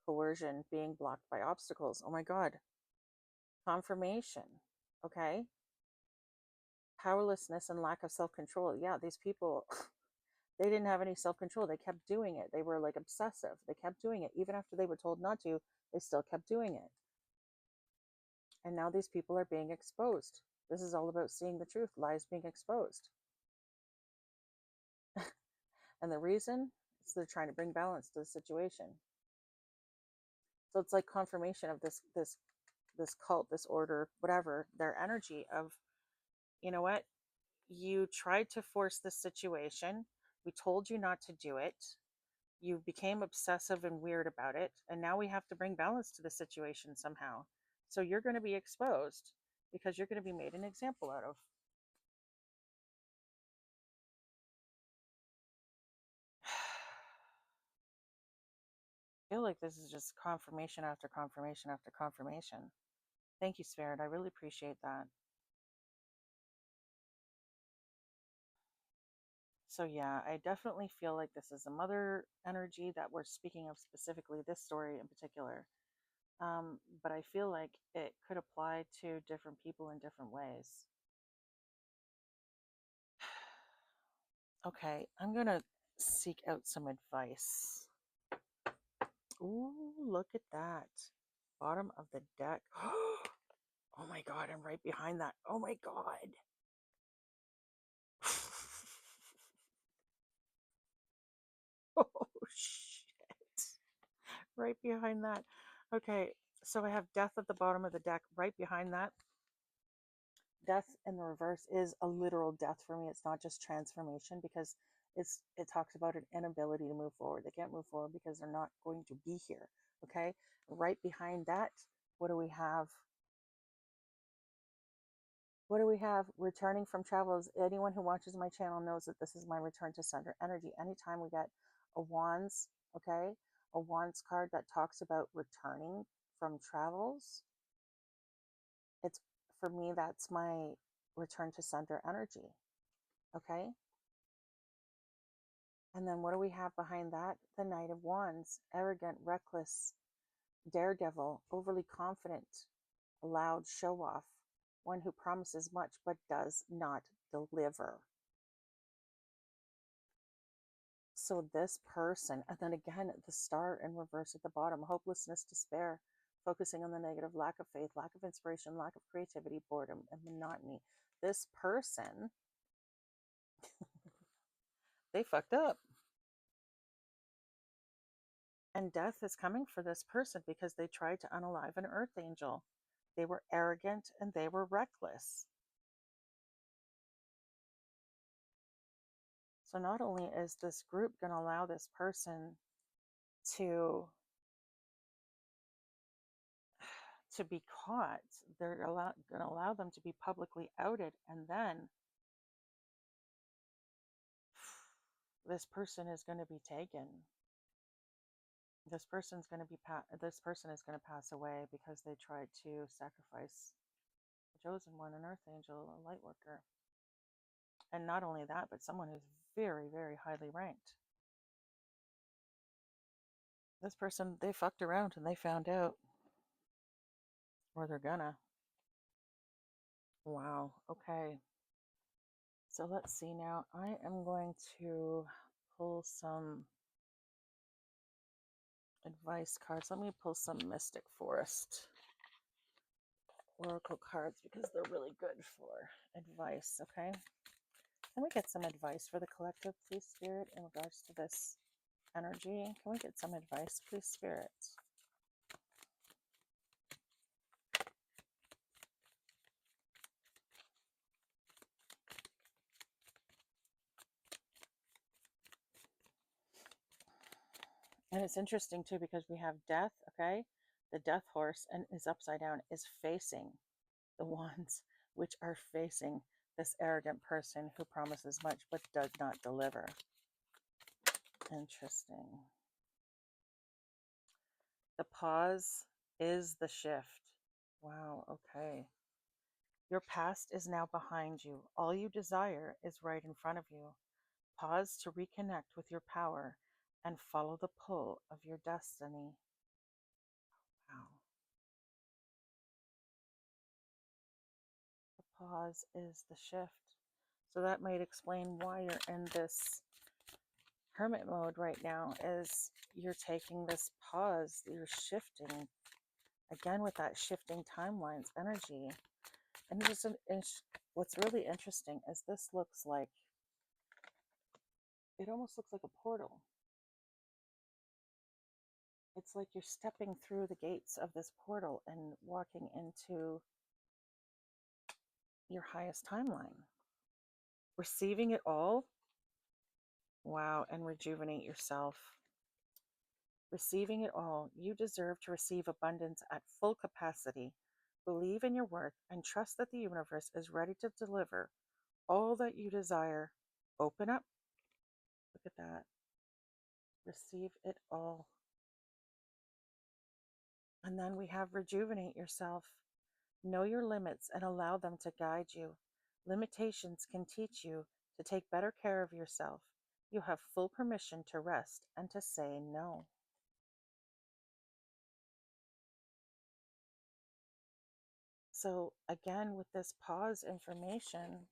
coercion, being blocked by obstacles. Oh my God. Confirmation. Okay. Powerlessness and lack of self-control. Yeah, these people, they didn't have any self-control. They kept doing it. They were like obsessive. They kept doing it. Even after they were told not to, they still kept doing it. And now these people are being exposed. This is all about seeing the truth, lies being exposed. And the reason is they're trying to bring balance to the situation. So it's like confirmation of this cult, this order, whatever, their energy of, you know what? You tried to force this situation. We told you not to do it. You became obsessive and weird about it. And now we have to bring balance to the situation somehow. So you're going to be exposed because you're going to be made an example out of. I feel like this is just confirmation after confirmation after confirmation. Thank you, Spirit. I really appreciate that. So, yeah, I definitely feel like this is a mother energy that we're speaking of specifically, this story in particular. But I feel like it could apply to different people in different ways. Okay, I'm going to seek out some advice. Ooh, look at that. Bottom of the deck. Oh my God, I'm right behind that. Oh my God. Oh shit. Right behind that. Okay, so I have death at the bottom of the deck. Right behind that, death in the reverse is a literal death for me. It's not just transformation because it talks about an inability to move forward. They can't move forward because they're not going to be here. Okay, right behind that, what do we have? What do we have? Returning from travels. Anyone who watches my channel knows that this is my return to sender energy. Anytime we get a wands, okay, a wands card that talks about returning from travels, it's for me, that's my return to sender energy. Okay. And then what do we have behind that? The Knight of Wands, arrogant, reckless, daredevil, overly confident, loud show off, one who promises much but does not deliver. So this person, and then again, the star in reverse at the bottom, hopelessness, despair, focusing on the negative, lack of faith, lack of inspiration, lack of creativity, boredom, and monotony. This person, they fucked up. And death is coming for this person because they tried to unalive an earth angel. They were arrogant and they were reckless. So not only is this group going to allow this person to be caught. They're going to allow them to be publicly outed, and then this person is going to be taken. This person is going to pass away because they tried to sacrifice the chosen one, an earth angel, a light worker. And not only that, but someone who's very, very highly ranked. This person, they fucked around and they found out. Or they're gonna. Wow. Okay. So let's see now. I am going to pull some advice cards. Let me pull some Mystic Forest Oracle cards because they're really good for advice, okay? Can we get some advice for the collective, please, Spirit, in regards to this energy? Can we get some advice, please, Spirit? And it's interesting too because we have death, okay? The death horse and is upside down is facing the ones which are facing this arrogant person who promises much but does not deliver. Interesting. The pause is the shift. Wow, okay. Your past is now behind you. All you desire is right in front of you. Pause to reconnect with your power and follow the pull of your destiny. Wow. The pause is the shift. So that might explain why you're in this hermit mode right now, is you're taking this pause, you're shifting again with that shifting timelines energy. And what's really interesting is this looks like, it almost looks like a portal. It's like you're stepping through the gates of this portal and walking into your highest timeline, receiving it all. Wow. And rejuvenate yourself. Receiving it all. You deserve to receive abundance at full capacity. Believe in your worth and trust that the universe is ready to deliver all that you desire. Open up. Look at that. Receive it all. And then we have rejuvenate yourself. Know your limits and allow them to guide you. Limitations can teach you to take better care of yourself. You have full permission to rest and to say no. So again, with this pause information,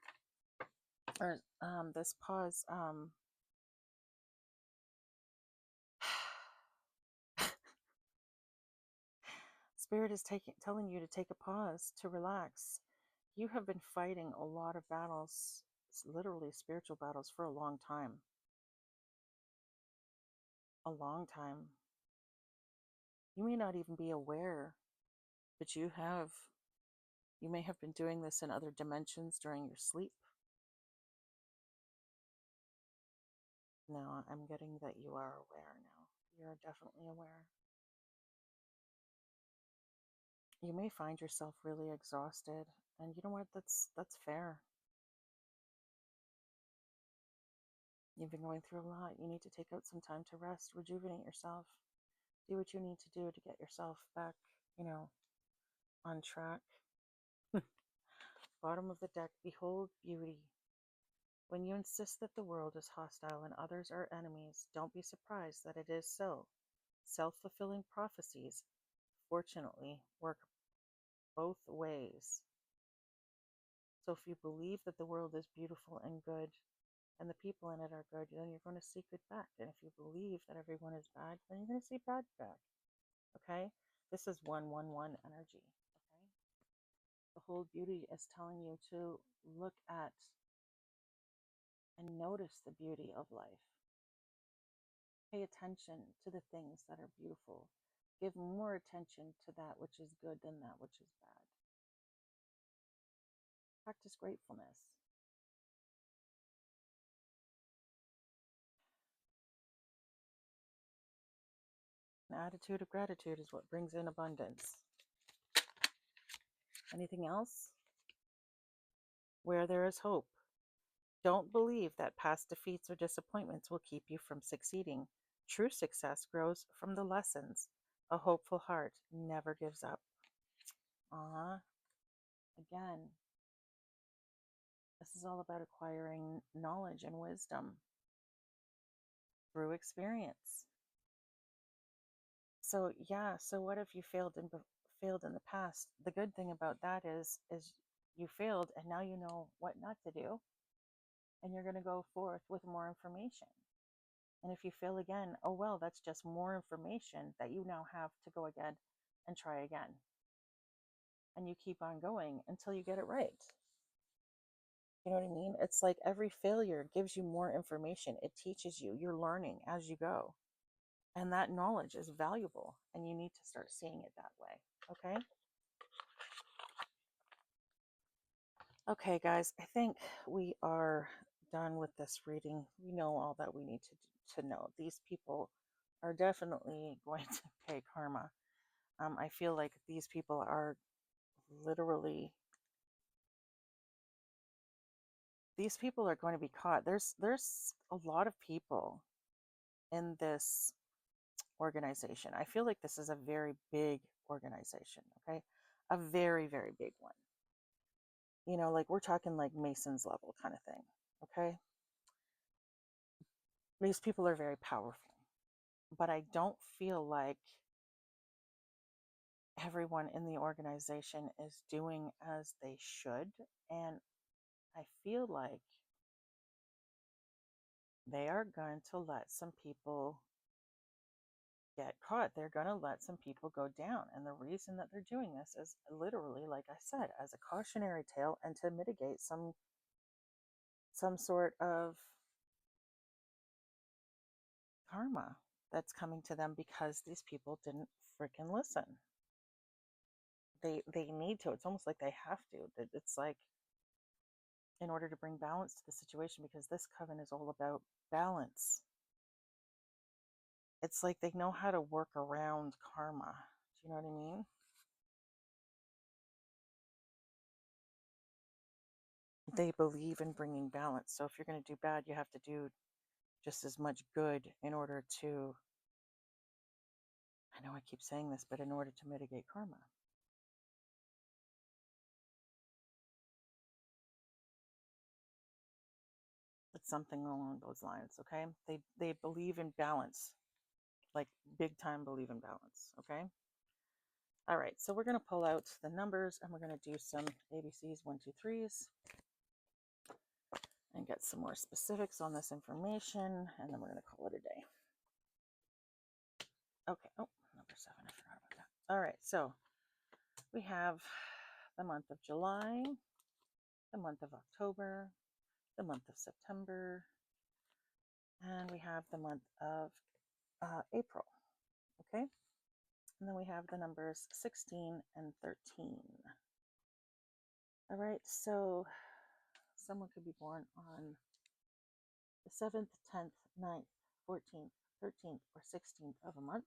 or this pause, Spirit is telling you to take a pause, to relax. You have been fighting a lot of battles, literally spiritual battles, for a long time. A long time. You may not even be aware, but you may have been doing this in other dimensions during your sleep. No, I'm getting that you are aware now. You're definitely aware. You may find yourself really exhausted, and you know what? That's fair. You've been going through a lot. You need to take out some time to rest, rejuvenate yourself, do what you need to do to get yourself back, on track. Bottom of the deck, behold beauty. When you insist that the world is hostile and others are enemies, don't be surprised that it is so. Self-fulfilling prophecies, fortunately, work both ways. So if you believe that the world is beautiful and good, and the people in it are good, then you're going to see good back. And if you believe that everyone is bad, then you're going to see bad back. Okay? This is 111 energy. Okay? The whole beauty is telling you to look at and notice the beauty of life. Pay attention to the things that are beautiful. Give more attention to that which is good than that which is bad. Practice gratefulness. An attitude of gratitude is what brings in abundance. Anything else? Where there is hope. Don't believe that past defeats or disappointments will keep you from succeeding. True success grows from the lessons. A hopeful heart never gives up. Again, this is all about acquiring knowledge and wisdom through experience. So yeah, so what if you failed in the past? The good thing about that is you failed and now you know what not to do, and you're going to go forth with more information. And if you fail again, oh well, that's just more information that you now have to go again and try again. And you keep on going until you get it right. You know what I mean? It's like every failure gives you more information. It teaches you. You're learning as you go. And that knowledge is valuable, and you need to start seeing it that way. Okay? Okay, guys, I think we are done with this reading. We know all that we need to know. These people are definitely going to pay karma. I feel like these people are literally, these people are going to be caught. There's a lot of people in this organization. I feel like this is a very big organization, okay? A very, very big one. You know, like we're talking like Mason's level kind of thing, okay? These people are very powerful, but I don't feel like everyone in the organization is doing as they should. And I feel like they are going to let some people get caught. They're going to let some people go down. And the reason that they're doing this is literally, like I said, as a cautionary tale and to mitigate some sort of karma that's coming to them because these people didn't freaking listen. They need to. It's almost like they have to. It's like in order to bring balance to the situation, because this coven is all about balance. It's like they know how to work around karma. Do you know what I mean? They believe in bringing balance. So if you're going to do bad, you have to do just as much good in order to, I know I keep saying this, but in order to mitigate karma. It's something along those lines, okay? They believe in balance, like big time believe in balance, okay? All right, so we're going to pull out the numbers and we're going to do some ABCs, 1, 2, 3s, and get some more specifics on this information, and then we're going to call it a day. Okay, oh, number 7, I forgot about that. All right, so we have the month of July, the month of October, the month of September, and we have the month of April, okay? And then we have the numbers 16 and 13. All right, so someone could be born on the 7th, 10th, 9th, 14th, 13th, or 16th of a month.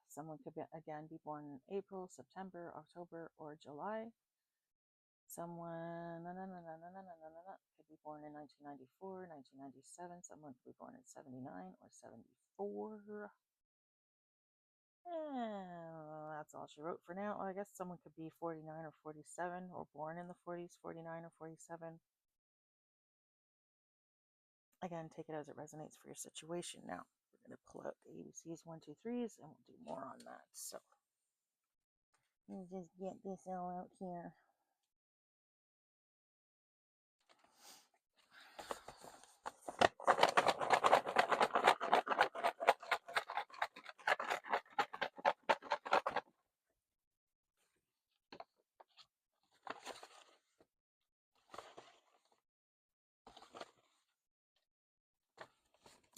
Someone could again be born in April, September, October, or July. Someone could be born in 1994, 1997. Someone could be born in 79 or 74. That's all she wrote for now. I guess someone could be 49 or 47, or born in the 40s, 49 or 47. Again, take it as it resonates for your situation. Now, we're going to pull out the ABCs, 1, 2, 3s, and we'll do more on that. So, let me just get this all out here.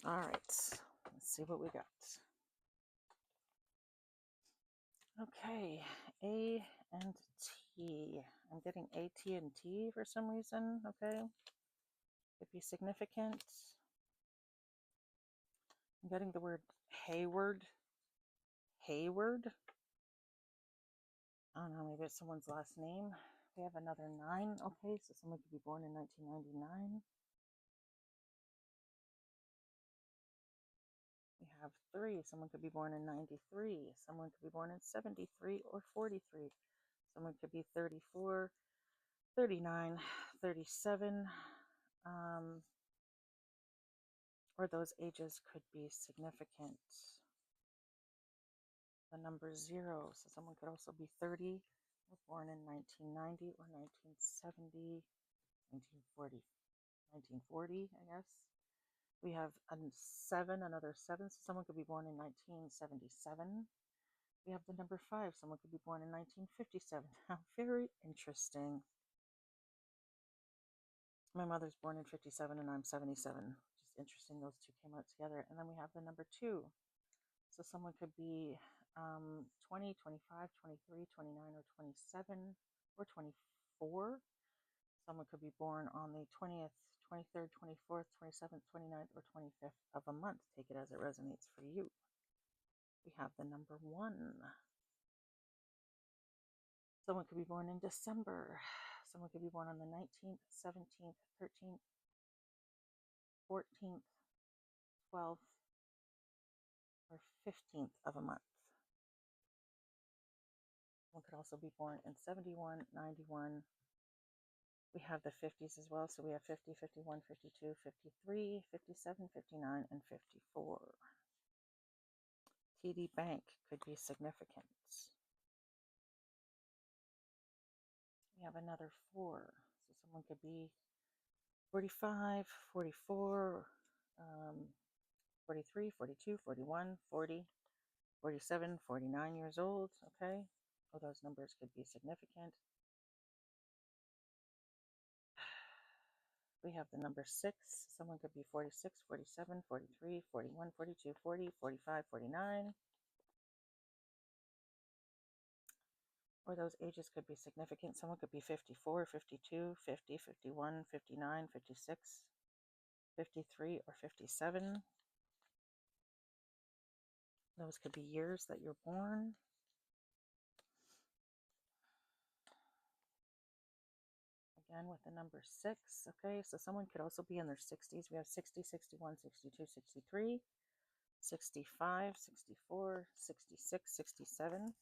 All right, let's see what we got. Okay, A and T. I'm getting A, T, and T for some reason. Okay, could be significant. I'm getting the word Hayward. Hayward. I don't know, maybe it's someone's last name. We have another 9. Okay, so someone could be born in 1999. We have 3. Someone could be born in 93. Someone could be born in 73 or 43. Someone could be 34, 39, 37. Or those ages could be significant. The number 0. So someone could also be 30, or born in 1990 or 1970, 1940, 1940, I guess. We have a 7, another 7. So someone could be born in 1977. We have the number 5. Someone could be born in 1957. How very interesting. My mother's born in 57 and I'm 77. Just interesting, those two came out together. And then we have the number 2. So someone could be 20, 25, 23, 29, or 27, or 24. Someone could be born on the 20th, 23rd, 24th, 27th, 29th, or 25th of a month. Take it as it resonates for you. We have the number 1. Someone could be born in December. Someone could be born on the 19th, 17th, 13th, 14th, 12th, or 15th of a month. Someone could also be born in 71, 91. We have the 50s as well. So we have 50, 51, 52, 53, 57, 59, and 54. TD Bank could be significant. We have another 4. So someone could be 45, 44, 43, 42, 41, 40, 47, 49 years old. Okay. Oh, those numbers could be significant. We have the number 6. Someone could be 46, 47, 43, 41, 42, 40, 45, 49. Or those ages could be significant. Someone could be 54, 52, 50, 51, 59, 56, 53, or 57. Those could be years that you're born. Again, with the number 6. Okay, so someone could also be in their 60s. We have 60, 61, 62, 63, 65, 64, 66, 67.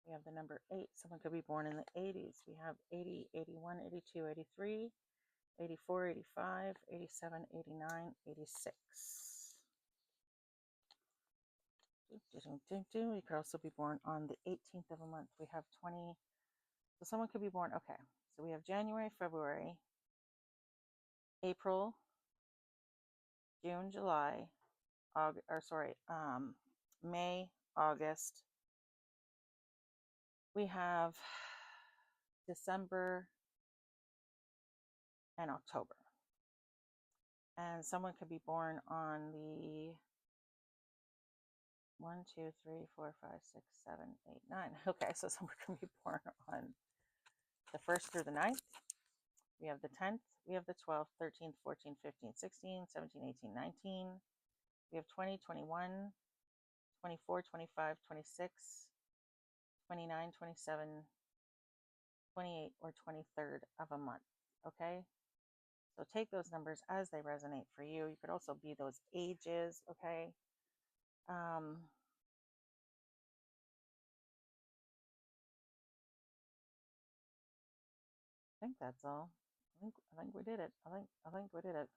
We have the number 8. Someone could be born in the 80s. We have 80, 81, 82, 83, 84, 85, 87, 89, 86. You could also be born on the 18th of a month. We have 20. So someone could be born, okay. So we have January, February, April, June, July, May, August. We have December and October. And someone could be born on the 1, 2, 3, 4, 5, 6, 7, 8, 9. Okay, so someone can be born on the 1st through the 9th. We have the 10th. We have the 12th, 13th, 14th, 15th, 16th, 17th, 18th, 19th. We have 20, 21, 24, 25, 26, 29, 27, 28, or 23rd of a month. Okay? So take those numbers as they resonate for you. You could also be those ages. Okay? I think that's all. I think we did it. I think we did it.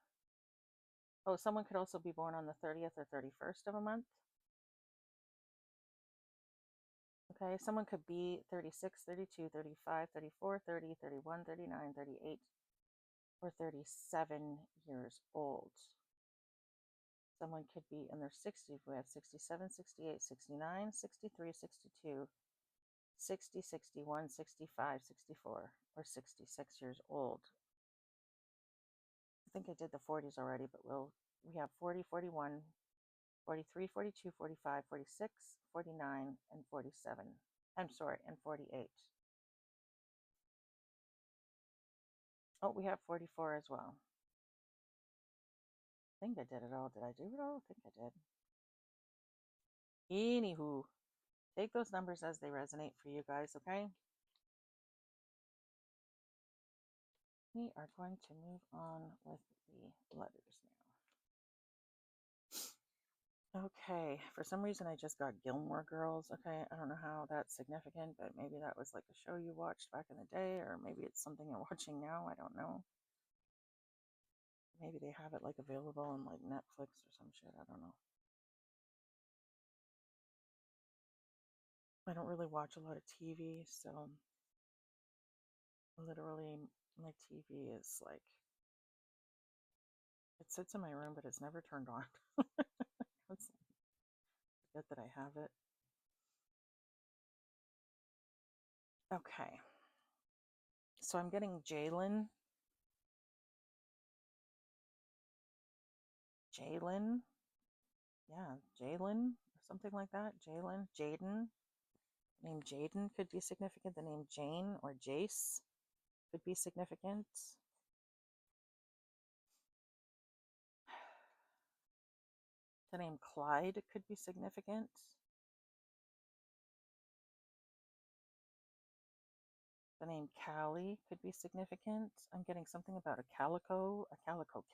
Oh, someone could also be born on the 30th or 31st of a month. Okay, someone could be 36, 32, 35, 34, 30, 31, 39, 38, or 37 years old. Someone could be in their 60s. We have 67, 68, 69, 63, 62, 60, 61, 65, 64, or 66 years old. I think I did the 40s already, but we have 40, 41, 43, 42, 45, 46, 49, and 47. I'm sorry, and 48. Oh, we have 44 as well. I think I did it all. Did I do it all? I think I did. Anywho, take those numbers as they resonate for you guys, okay? We are going to move on with the letters now. Okay, for some reason I just got Gilmore Girls, okay? I don't know how that's significant, but maybe that was like a show you watched back in the day, or maybe it's something you're watching now, I don't know. Maybe they have it like available on like Netflix or some shit, I don't know. I don't really watch a lot of TV, so literally my TV is like, it sits in my room, but it's never turned on. It's good that I have it. Okay. So I'm getting Jalen. Jalen. Yeah, Jalen, or something like that. Jalen. Jaden. The name Jaden could be significant. The name Jane or Jace could be significant. The name Clyde could be significant. The name Callie could be significant. I'm getting something about a calico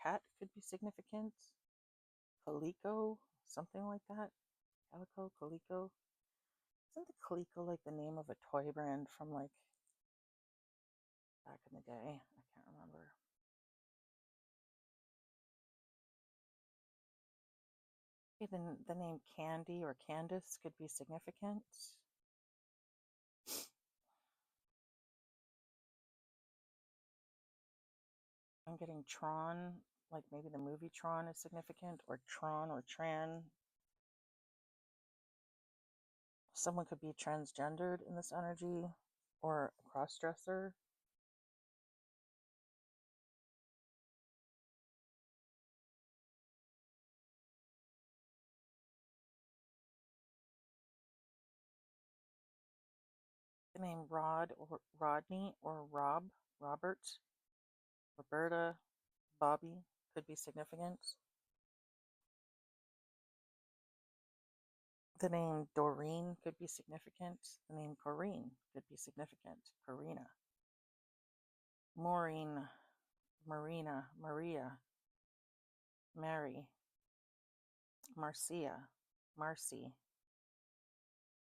cat could be significant. Calico, something like that. Calico, Calico. Isn't the Calico like the name of a toy brand from like back in the day? I can't remember. Okay, then the name Candy or Candace could be significant. I'm getting Tron, like maybe the movie Tron is significant, or Tron or Tran. Someone could be transgendered in this energy, or a cross-dresser. The name Rod or Rodney or Robert, Roberta, Bobby could be significant. The name Doreen could be significant. The name Corrine could be significant. Corina. Maureen, Marina, Maria, Mary, Marcia, Marcy,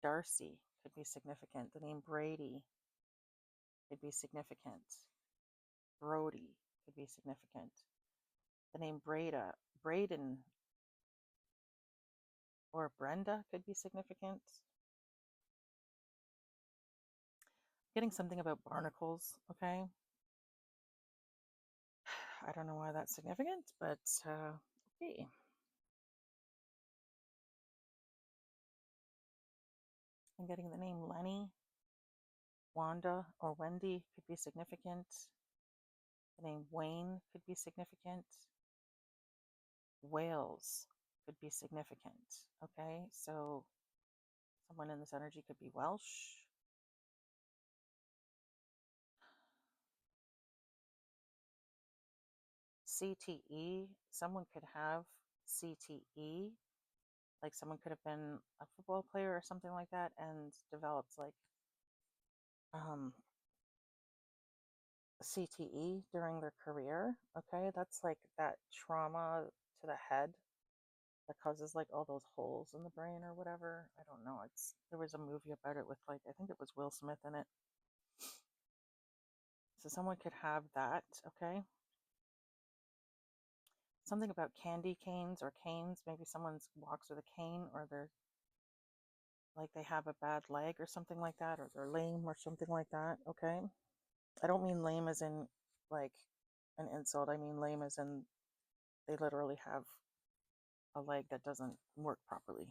Darcy could be significant. The name Brady could be significant. Brody could be significant. The name Braden, or Brenda could be significant. Getting something about barnacles, okay? I don't know why that's significant, but okay. I'm getting the name Lenny, Wanda, or Wendy could be significant. The name Wayne could be significant. Wales could be significant. Okay, so someone in this energy could be Welsh. CTE, someone could have CTE, like someone could have been a football player or something like that and developed like CTE during their career. Okay, that's like that trauma to the head that causes like all those holes in the brain or whatever. I don't know. There was a movie about it with like, I think it was Will Smith in it. So someone could have that, okay? Something about candy canes or canes. Maybe someone walks with a cane, or they're like they have a bad leg or something like that, or they're lame or something like that, okay? I don't mean lame as in like an insult. I mean lame as in they literally have a leg that doesn't work properly.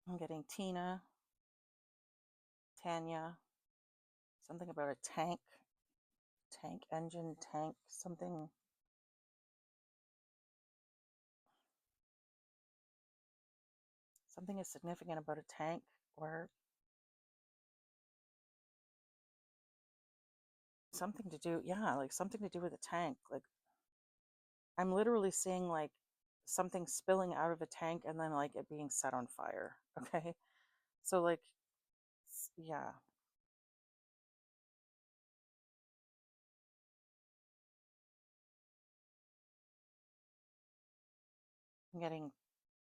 I'm getting Tina, Tanya, something about a tank, tank, engine, tank, something. Something is significant about a tank, or something to do, yeah, like something to do with a tank. Like I'm literally seeing like something spilling out of a tank and then like it being set on fire. Okay. So like, yeah, I'm getting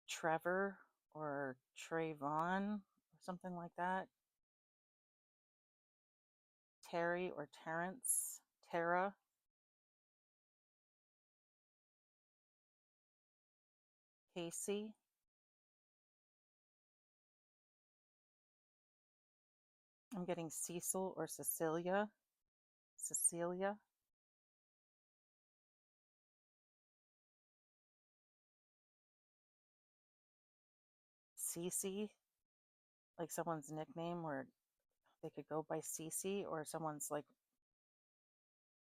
Trevor or Trayvon or something like that. Terry or Terrence, Tara, Casey. I'm getting Cecil or Cecilia, Cecilia, Cece, like someone's nickname where they could go by Cece, or someone's like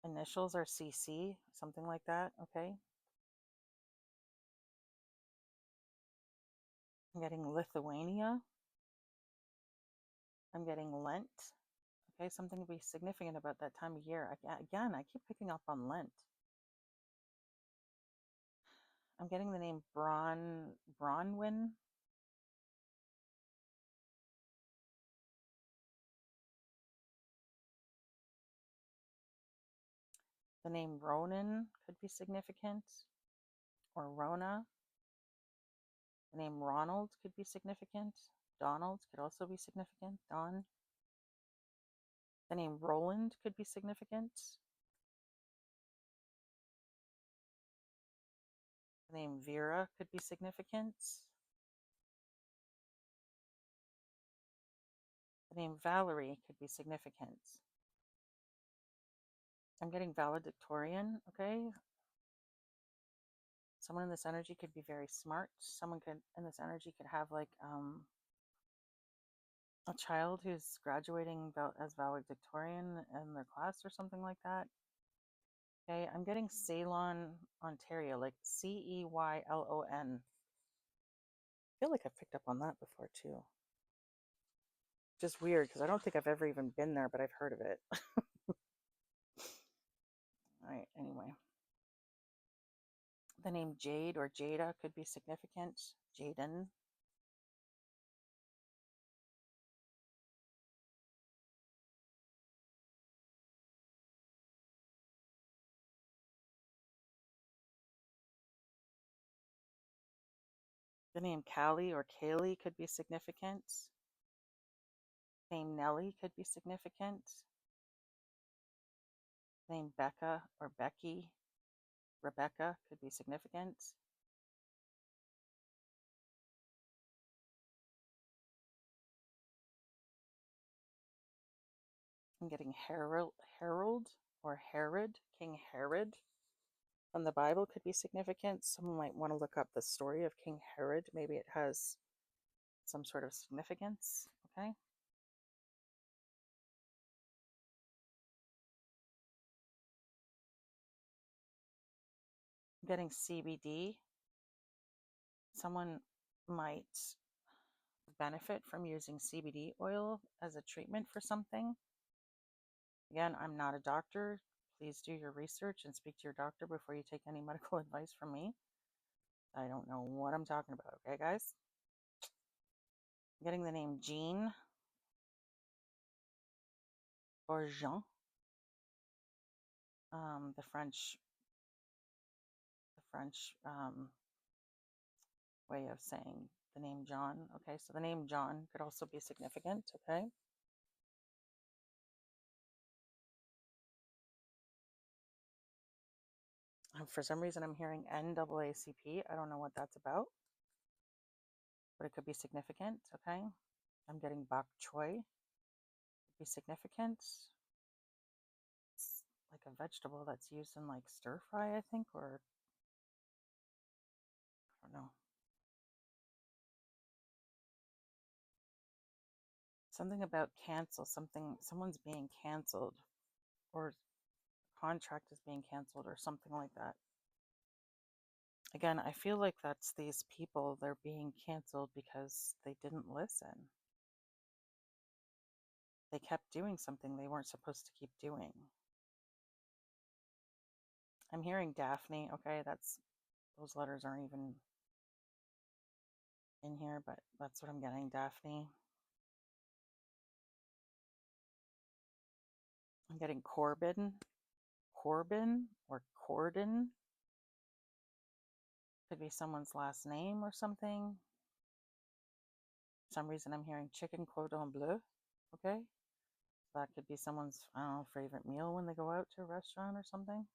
initials are CC, something like that. Okay. I'm getting Lithuania. I'm getting Lent. Okay, something to be significant about that time of year. Again, I keep picking up on Lent. I'm getting the name Bronwyn. The name Ronan could be significant, or Rona. The name Ronald could be significant. Donald could also be significant. Don. The name Roland could be significant. The name Vera could be significant. The name Valerie could be significant. I'm getting valedictorian, okay? Someone in this energy could be very smart. Someone could in this energy could have like a child who's graduating as valedictorian in their class or something like that. Okay, I'm getting Ceylon, Ontario, like Ceylon. I feel like I've picked up on that before too. Just weird because I don't think I've ever even been there, but I've heard of it. All right, anyway. The name Jade or Jada could be significant. Jaden. The name Callie or Kaylee could be significant. The name Nellie could be significant. The name Becca or Becky, Rebecca could be significant. I'm getting Harold or Herod, King Herod from the Bible could be significant. Someone might want to look up the story of King Herod. Maybe it has some sort of significance. Okay. I'm getting CBD. Someone might benefit from using CBD oil as a treatment for something. Again, I'm not a doctor. Please do your research and speak to your doctor before you take any medical advice from me. I don't know what I'm talking about, okay, guys? I'm getting the name Jean or Jean. The French way of saying the name John. Okay, so the name John could also be significant, okay? For some reason, I'm hearing NAACP. I don't know what that's about, but it could be significant, okay? I'm getting bok choy. Could be significant. It's like a vegetable that's used in like stir fry, I think, or I don't know. Something about cancel, someone's being canceled, or contract is being canceled or something like that. Again, I feel like that's these people, they're being canceled because they didn't listen. They kept doing something they weren't supposed to keep doing. I'm hearing Daphne. Okay, those letters aren't even in here, but that's what I'm getting, Daphne. I'm getting Corbin or Corden. Could be someone's last name or something. For some reason I'm hearing chicken cordon bleu. Okay, that could be someone's, I don't know, favorite meal when they go out to a restaurant or something.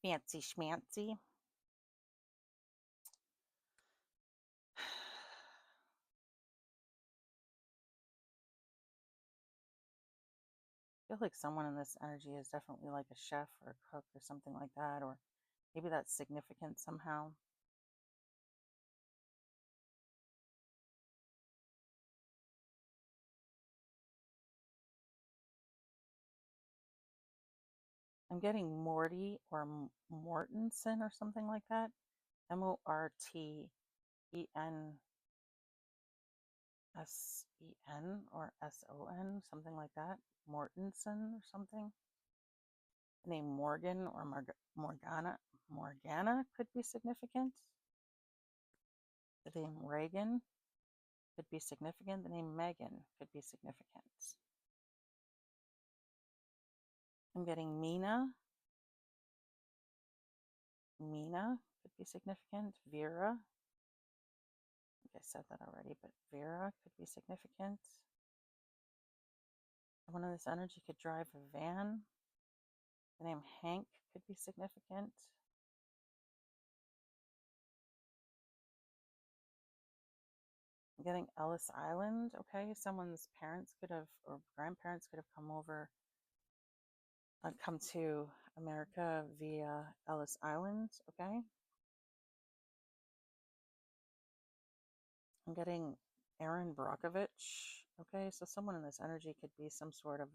Fancy schmancy. I feel like someone in this energy is definitely like a chef or a cook or something like that, or maybe that's significant somehow. I'm getting Morty or Mortensen or something like that. Mortensen or Son, something like that. Mortensen or something. The name Morgan or Morgana could be significant. The name Reagan could be significant. The name Megan could be significant. I'm getting Mina. Mina could be significant. Vera. I think I said that already, but Vera could be significant. Someone in this energy could drive a van. The name Hank could be significant. I'm getting Ellis Island. Okay, someone's parents could have, or grandparents could have come to America via Ellis Island. Okay. I'm getting Aaron Brockovich. Okay, so someone in this energy could be some sort of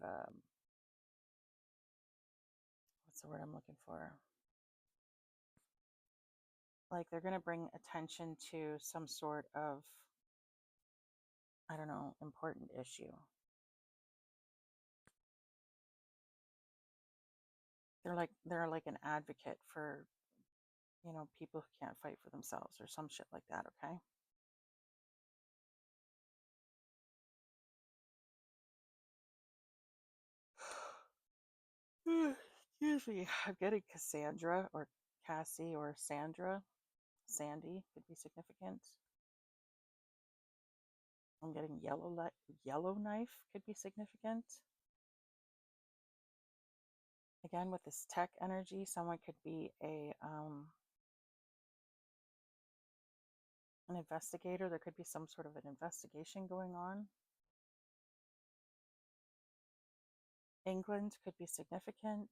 what's the word I'm looking for? Like they're going to bring attention to some sort of, I don't know, important issue. They're like an advocate for, people who can't fight for themselves or some shit like that, okay? Excuse me. I'm getting Cassandra or Cassie or Sandra. Sandy could be significant. I'm getting Yellowknife could be significant. Again, with this tech energy, someone could be an investigator. There could be some sort of an investigation going on. England could be significant.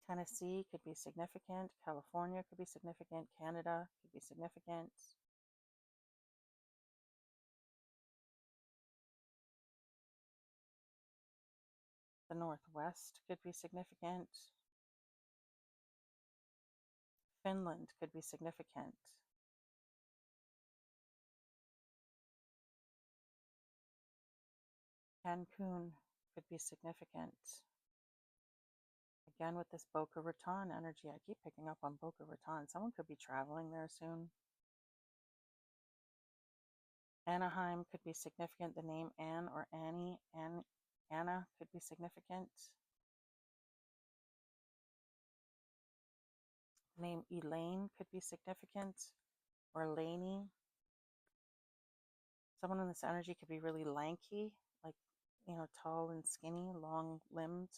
Tennessee could be significant. California could be significant. Canada could be significant. The Northwest could be significant. Finland could be significant. Cancun could be significant. Again, with this Boca Raton energy, I keep picking up on Boca Raton. Someone could be traveling there soon. Anaheim could be significant. The name Anne or Annie, Anna could be significant. The name Elaine could be significant, or Laney. Someone in this energy could be really lanky, like, tall and skinny, long-limbed.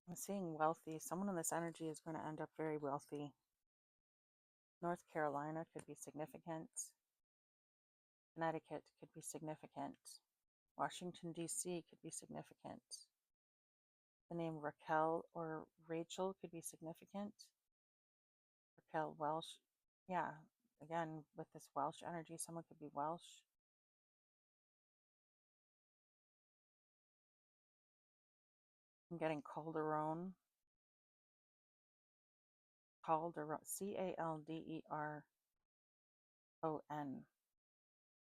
I'm seeing wealthy. Someone in this energy is going to end up very wealthy. North Carolina could be significant. Connecticut could be significant. Washington, D.C. could be significant. The name Raquel or Rachel could be significant. Raquel Welsh. Yeah, again, with this Welsh energy, someone could be Welsh. I'm getting Calderon. Calderon. Calderon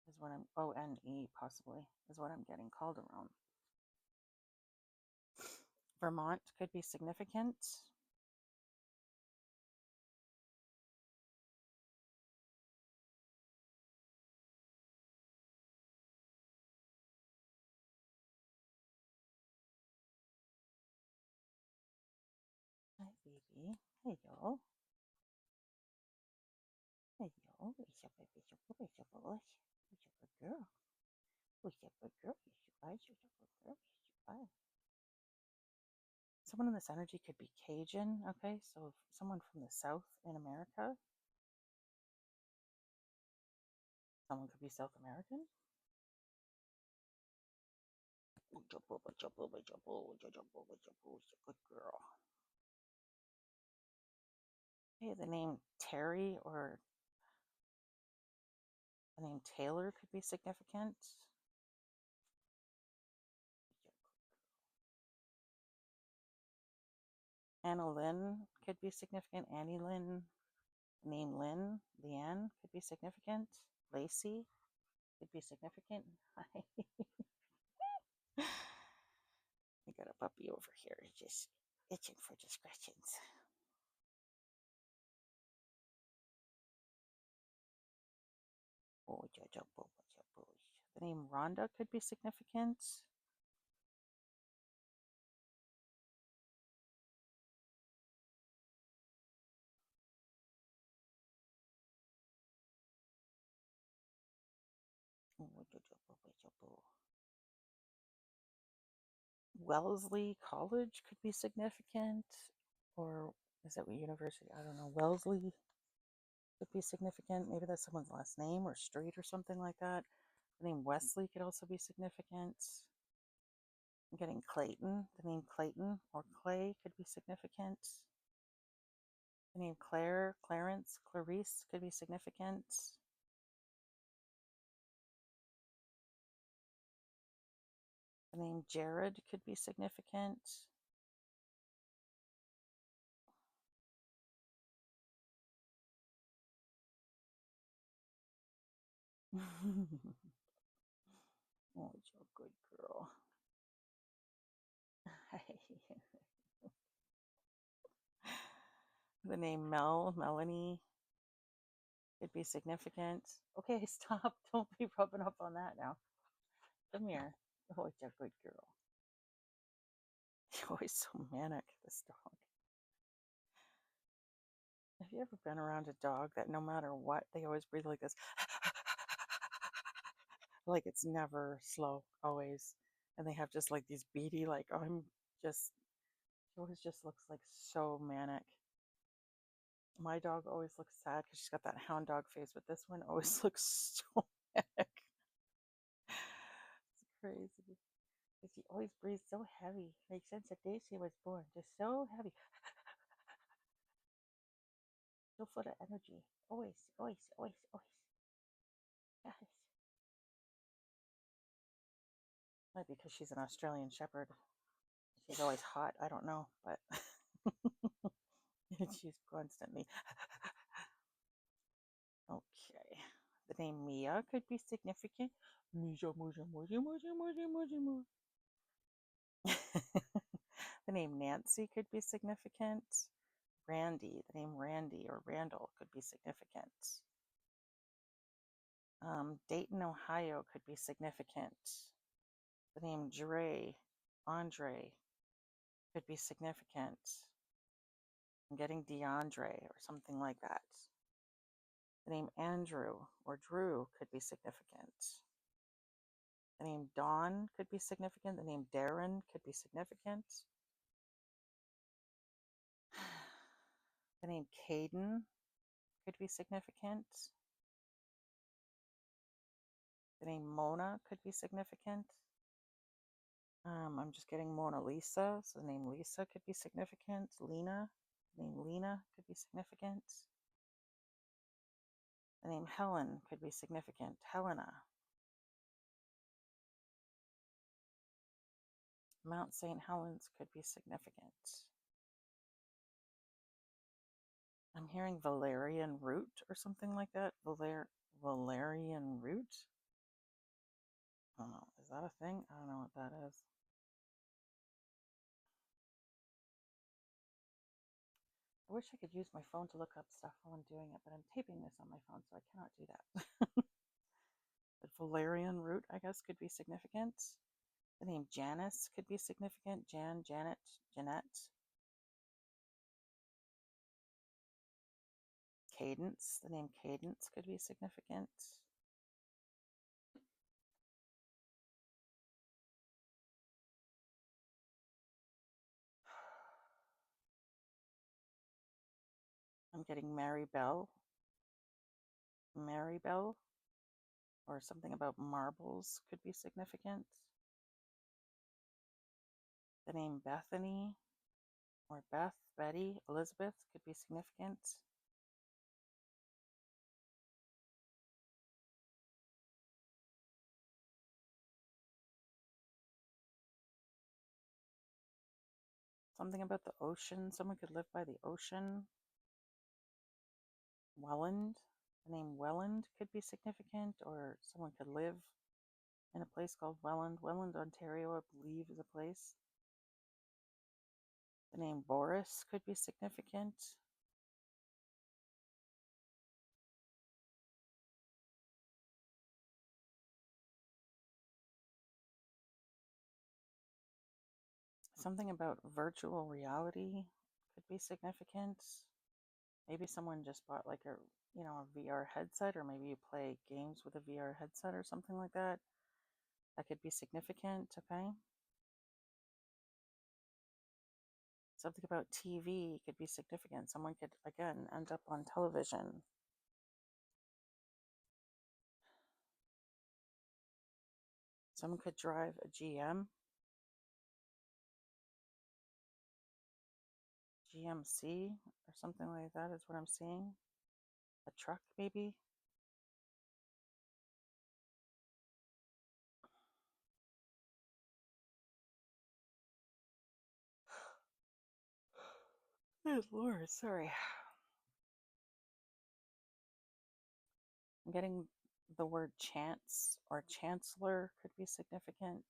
is what I'm. ONE possibly is what I'm getting. Calderon. Vermont could be significant. Hi, baby. Hey, yo. Hey, yo. It's your baby. It's your boy. It's your boy. It's your good girl. It's your good girl. It's your eyes. It's your good girl. It's your eyes. Someone in this energy could be Cajun. Okay, so someone from the South in America. Someone could be South American. It's your boo, it's your boo, it's your boo, it's your boo, it's your boo, it's your good girl. Hey, the name Terry or the name Taylor could be significant. Anna Lynn could be significant. Annie Lynn, name Lynn, Leanne could be significant. Lacey could be significant. I got a puppy over here, just itching for discretions. Oh, the name Rhonda could be significant. Wellesley College could be significant, or is that what university? I don't know. Wellesley could be significant. Maybe that's someone's last name or street or something like that. The name Wesley could also be significant. I'm getting Clayton. The name Clayton or Clay could be significant. The name Claire, Clarence, Clarice could be significant. The name Jared could be significant. Oh, you're a good girl. The name Melanie could be significant. Okay, stop. Don't be rubbing up on that now. Come here. Oh, you're a good girl. You're always so manic, this dog. Have you ever been around a dog that no matter what, they always breathe like this? Like it's never slow, always. And they have just like these beady, like, oh, I'm just, she always just looks like so manic. My dog always looks sad because she's got that hound dog face, but this one always looks so manic. It's crazy. She always breathes so heavy. Like since the day she was born, just so heavy. So full of energy. Always, always, always, always. Yes. Might be because she's an Australian Shepherd. She's always hot. I don't know, but she's constantly. Okay. The name Mia could be significant. Mija, muja, muja, muja, muja, muja, muja. The name Nancy could be significant. Randy, the name Randy or Randall could be significant. Dayton, Ohio could be significant. The name Andre could be significant. I'm getting DeAndre or something like that. The name Andrew or Drew could be significant. The name Dawn could be significant. The name Darren could be significant. The name Caden could be significant. The name Mona could be significant. I'm just getting Mona Lisa, so the name Lisa could be significant. Lena, the name Lena could be significant. The name Helen could be significant. Helena. Mount St. Helens could be significant. I'm hearing valerian root or something like that. Valerian root? I don't know. Is that a thing? I don't know what that is. I wish I could use my phone to look up stuff while I'm doing it, but I'm taping this on my phone, so I cannot do that. But valerian root, I guess, could be significant. The name Janice could be significant. Jan, Janet, Jeanette. Cadence, the name Cadence could be significant. I'm getting Mary Bell, or something about marbles could be significant. The name Bethany, or Beth, Betty, Elizabeth could be significant. Something about the ocean. Someone could live by the ocean. Welland. The name Welland could be significant, or someone could live in a place called Welland. Welland, Ontario, I believe, is a place. The name Boris could be significant. Something about virtual reality could be significant. Maybe someone just bought like a VR headset, or maybe you play games with a VR headset or something like that. That could be significant, okay? Something about TV could be significant. Someone could, again, end up on television. Someone could drive a GMC, or something like that is what I'm seeing. A truck, maybe. Good Lord, sorry. I'm getting the word chance or chancellor could be significant.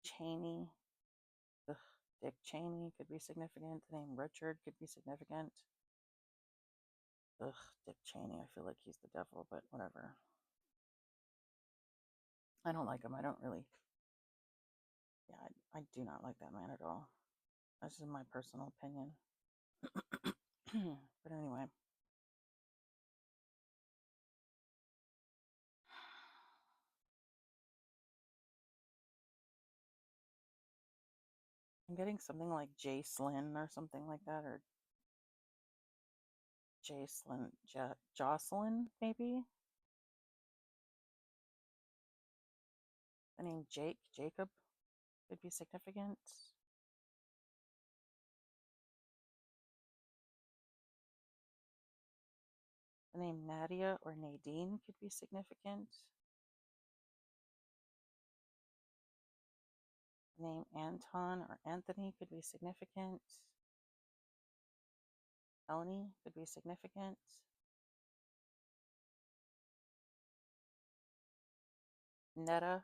Cheney, ugh, Dick Cheney could be significant. The name Richard could be significant. Ugh, Dick Cheney, I feel like he's the devil, but whatever. I don't like him. I don't really, yeah, I do not like that man at all. That's just my personal opinion. But anyway. I'm getting something like Jacelyn or something like that, or Jocelyn, maybe? The name Jacob could be significant. The name Nadia or Nadine could be significant. The name Anton or Anthony could be significant. Eleni could be significant. Annette,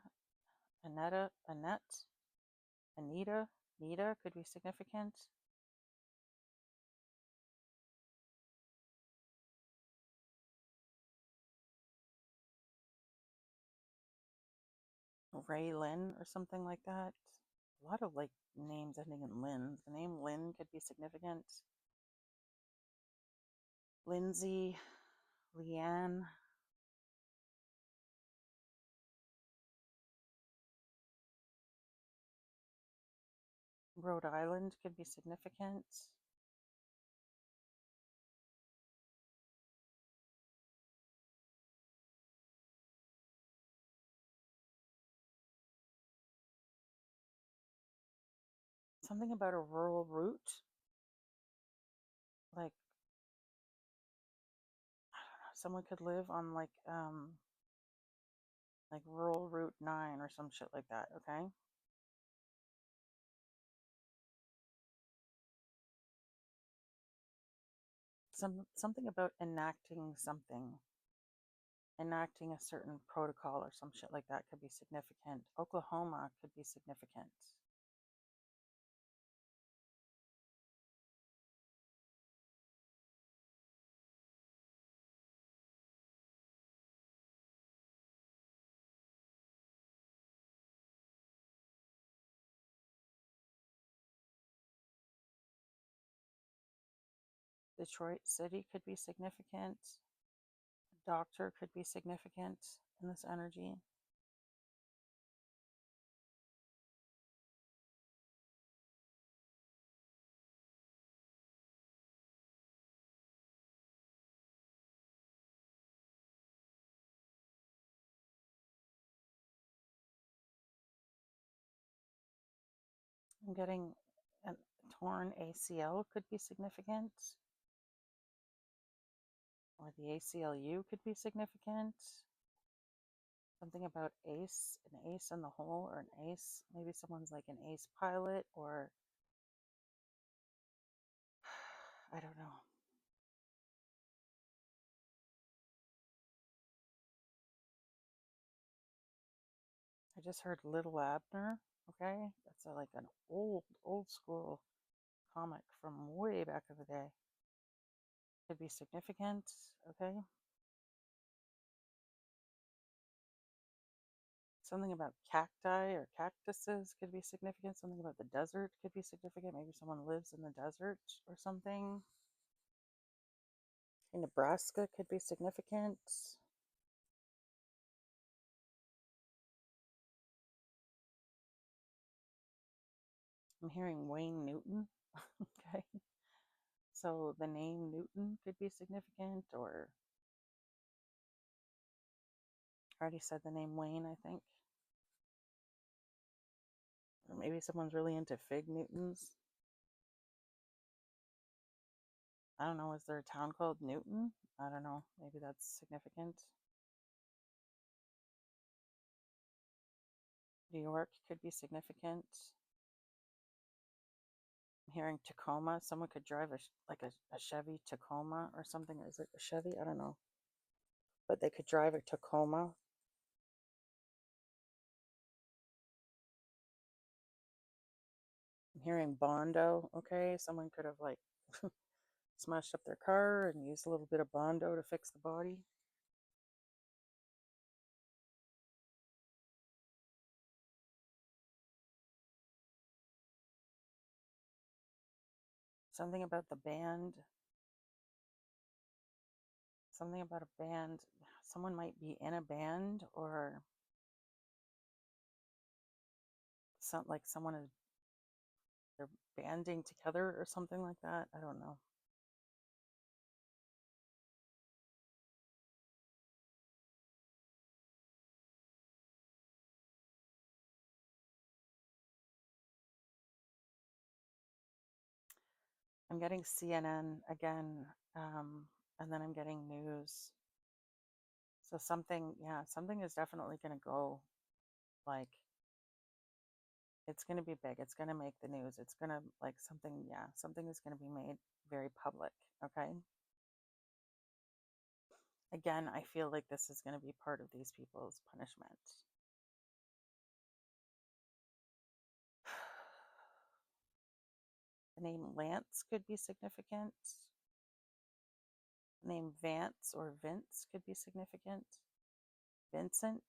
Nita could be significant. Ray Lynn or something like that. A lot of like names ending in Lynn. The name Lynn could be significant. Lindsay, Leanne. Rhode Island could be significant. Something about a rural route, like I don't know, someone could live on like rural Route 9 or some shit like that, okay? Something about enacting a certain protocol or some shit like that could be significant. Oklahoma could be significant. Detroit City could be significant. Doctor could be significant in this energy. I'm getting a torn ACL could be significant, or the ACLU could be significant. Something about ace, an ace in the hole, or an ace. Maybe someone's like an ace pilot, or I don't know. I just heard Little Abner. Okay, that's like an old school comic from way back in the day. Could be significant. Okay, something about cacti or cactuses could be significant. Something about the desert could be significant. Maybe someone lives in the desert or something. In Nebraska could be significant. I'm hearing Wayne Newton. Okay. So the name Newton could be significant, or I already said the name Wayne, I think. Or maybe someone's really into fig Newtons. I don't know. Is there a town called Newton? I don't know. Maybe that's significant. New York could be significant. I'm hearing Tacoma. Someone could drive a Chevy Tacoma or something. Is it a Chevy? I don't know. But they could drive a Tacoma. I'm hearing Bondo. Okay, someone could have like smashed up their car and used a little bit of Bondo to fix the body. Something about the band. Something about a band. Someone might be in a band, or like someone is they're banding together or something like that. I don't know. I'm getting CNN again, and then I'm getting news. So something, yeah, something is definitely going to go like it's going to be big. It's going to make the news. It's going to like something, yeah, something is going to be made very public. Okay. Again, I feel like this is going to be part of these people's punishment. The name Lance could be significant. The name Vance or Vince could be significant. Vincent.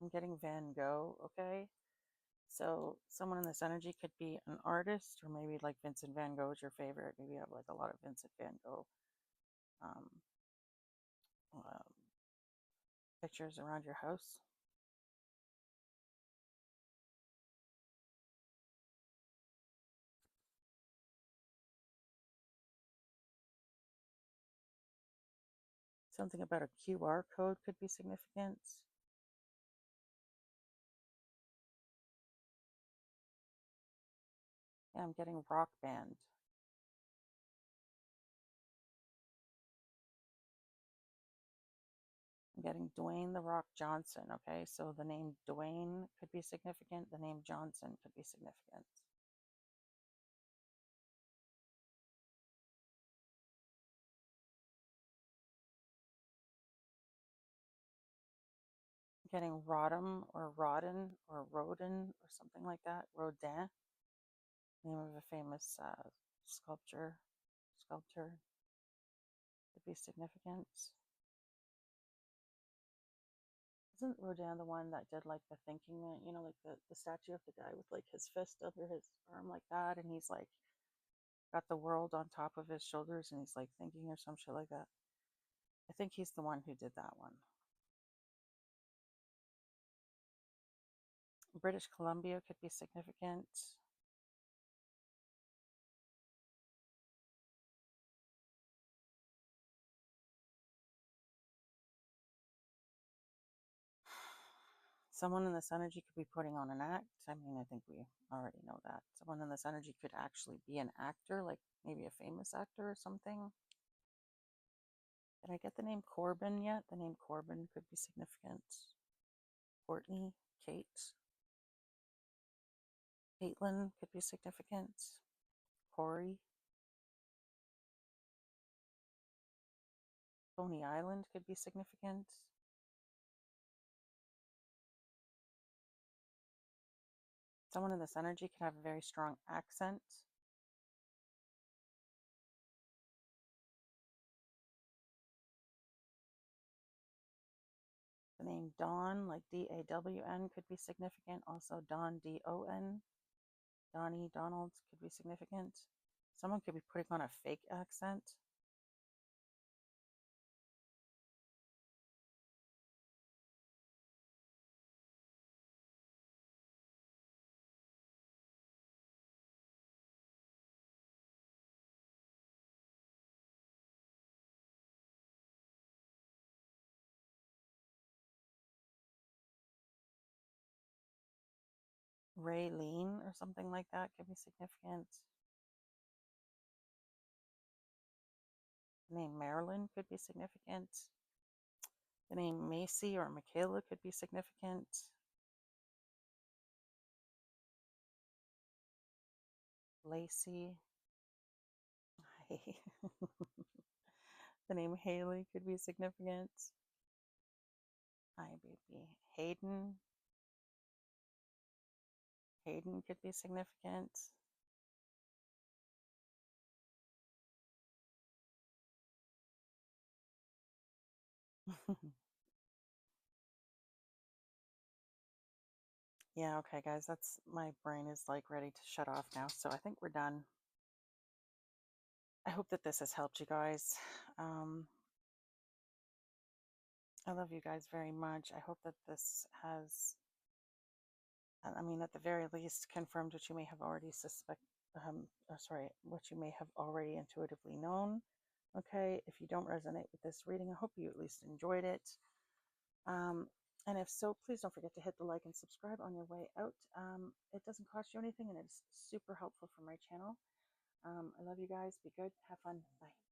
I'm getting Van Gogh, okay? So someone in this energy could be an artist, or maybe like Vincent Van Gogh is your favorite. Maybe you have like a lot of Vincent Van Gogh um, um, pictures around your house. Something about a QR code could be significant. Yeah, I'm getting rock band. I'm getting Dwayne The Rock Johnson. Okay, so the name Dwayne could be significant. The name Johnson could be significant. I'm getting Rodham or Rodin or Rodin or something like that. Rodin, name of a famous sculptor could be significant. Isn't Rodin the one that did like the thinking man, like the statue of the guy with like his fist under his arm like that, and he's like got the world on top of his shoulders and he's like thinking or some shit like that. I think he's the one who did that one. British Columbia could be significant. Someone in this energy could be putting on an act. I mean, I think we already know that. Someone in this energy could actually be an actor, like maybe a famous actor or something. Did I get the name Corbin yet? The name Corbin could be significant. Courtney, Kate, Caitlin could be significant. Corey, Coney Island could be significant. Someone in this energy could have a very strong accent. The name Dawn, like D-A-W-N, could be significant. Also, Don, D-O-N. Donnie, Donald could be significant. Someone could be putting on a fake accent. Raylene or something like that could be significant. The name Marilyn could be significant. The name Macy or Michaela could be significant. Lacey. The name Haley could be significant. Hi, baby. Hayden. Hayden could be significant. Yeah, okay, guys, my brain is like ready to shut off now, so I think we're done. I hope that this has helped you guys. I love you guys very much. I hope that this has, I mean, at the very least, confirmed what you may have already what you may have already intuitively known. Okay, if you don't resonate with this reading, I hope you at least enjoyed it. And if so, please don't forget to hit the like and subscribe on your way out. It doesn't cost you anything and it's super helpful for my channel. I love you guys. Be good. Have fun. Bye.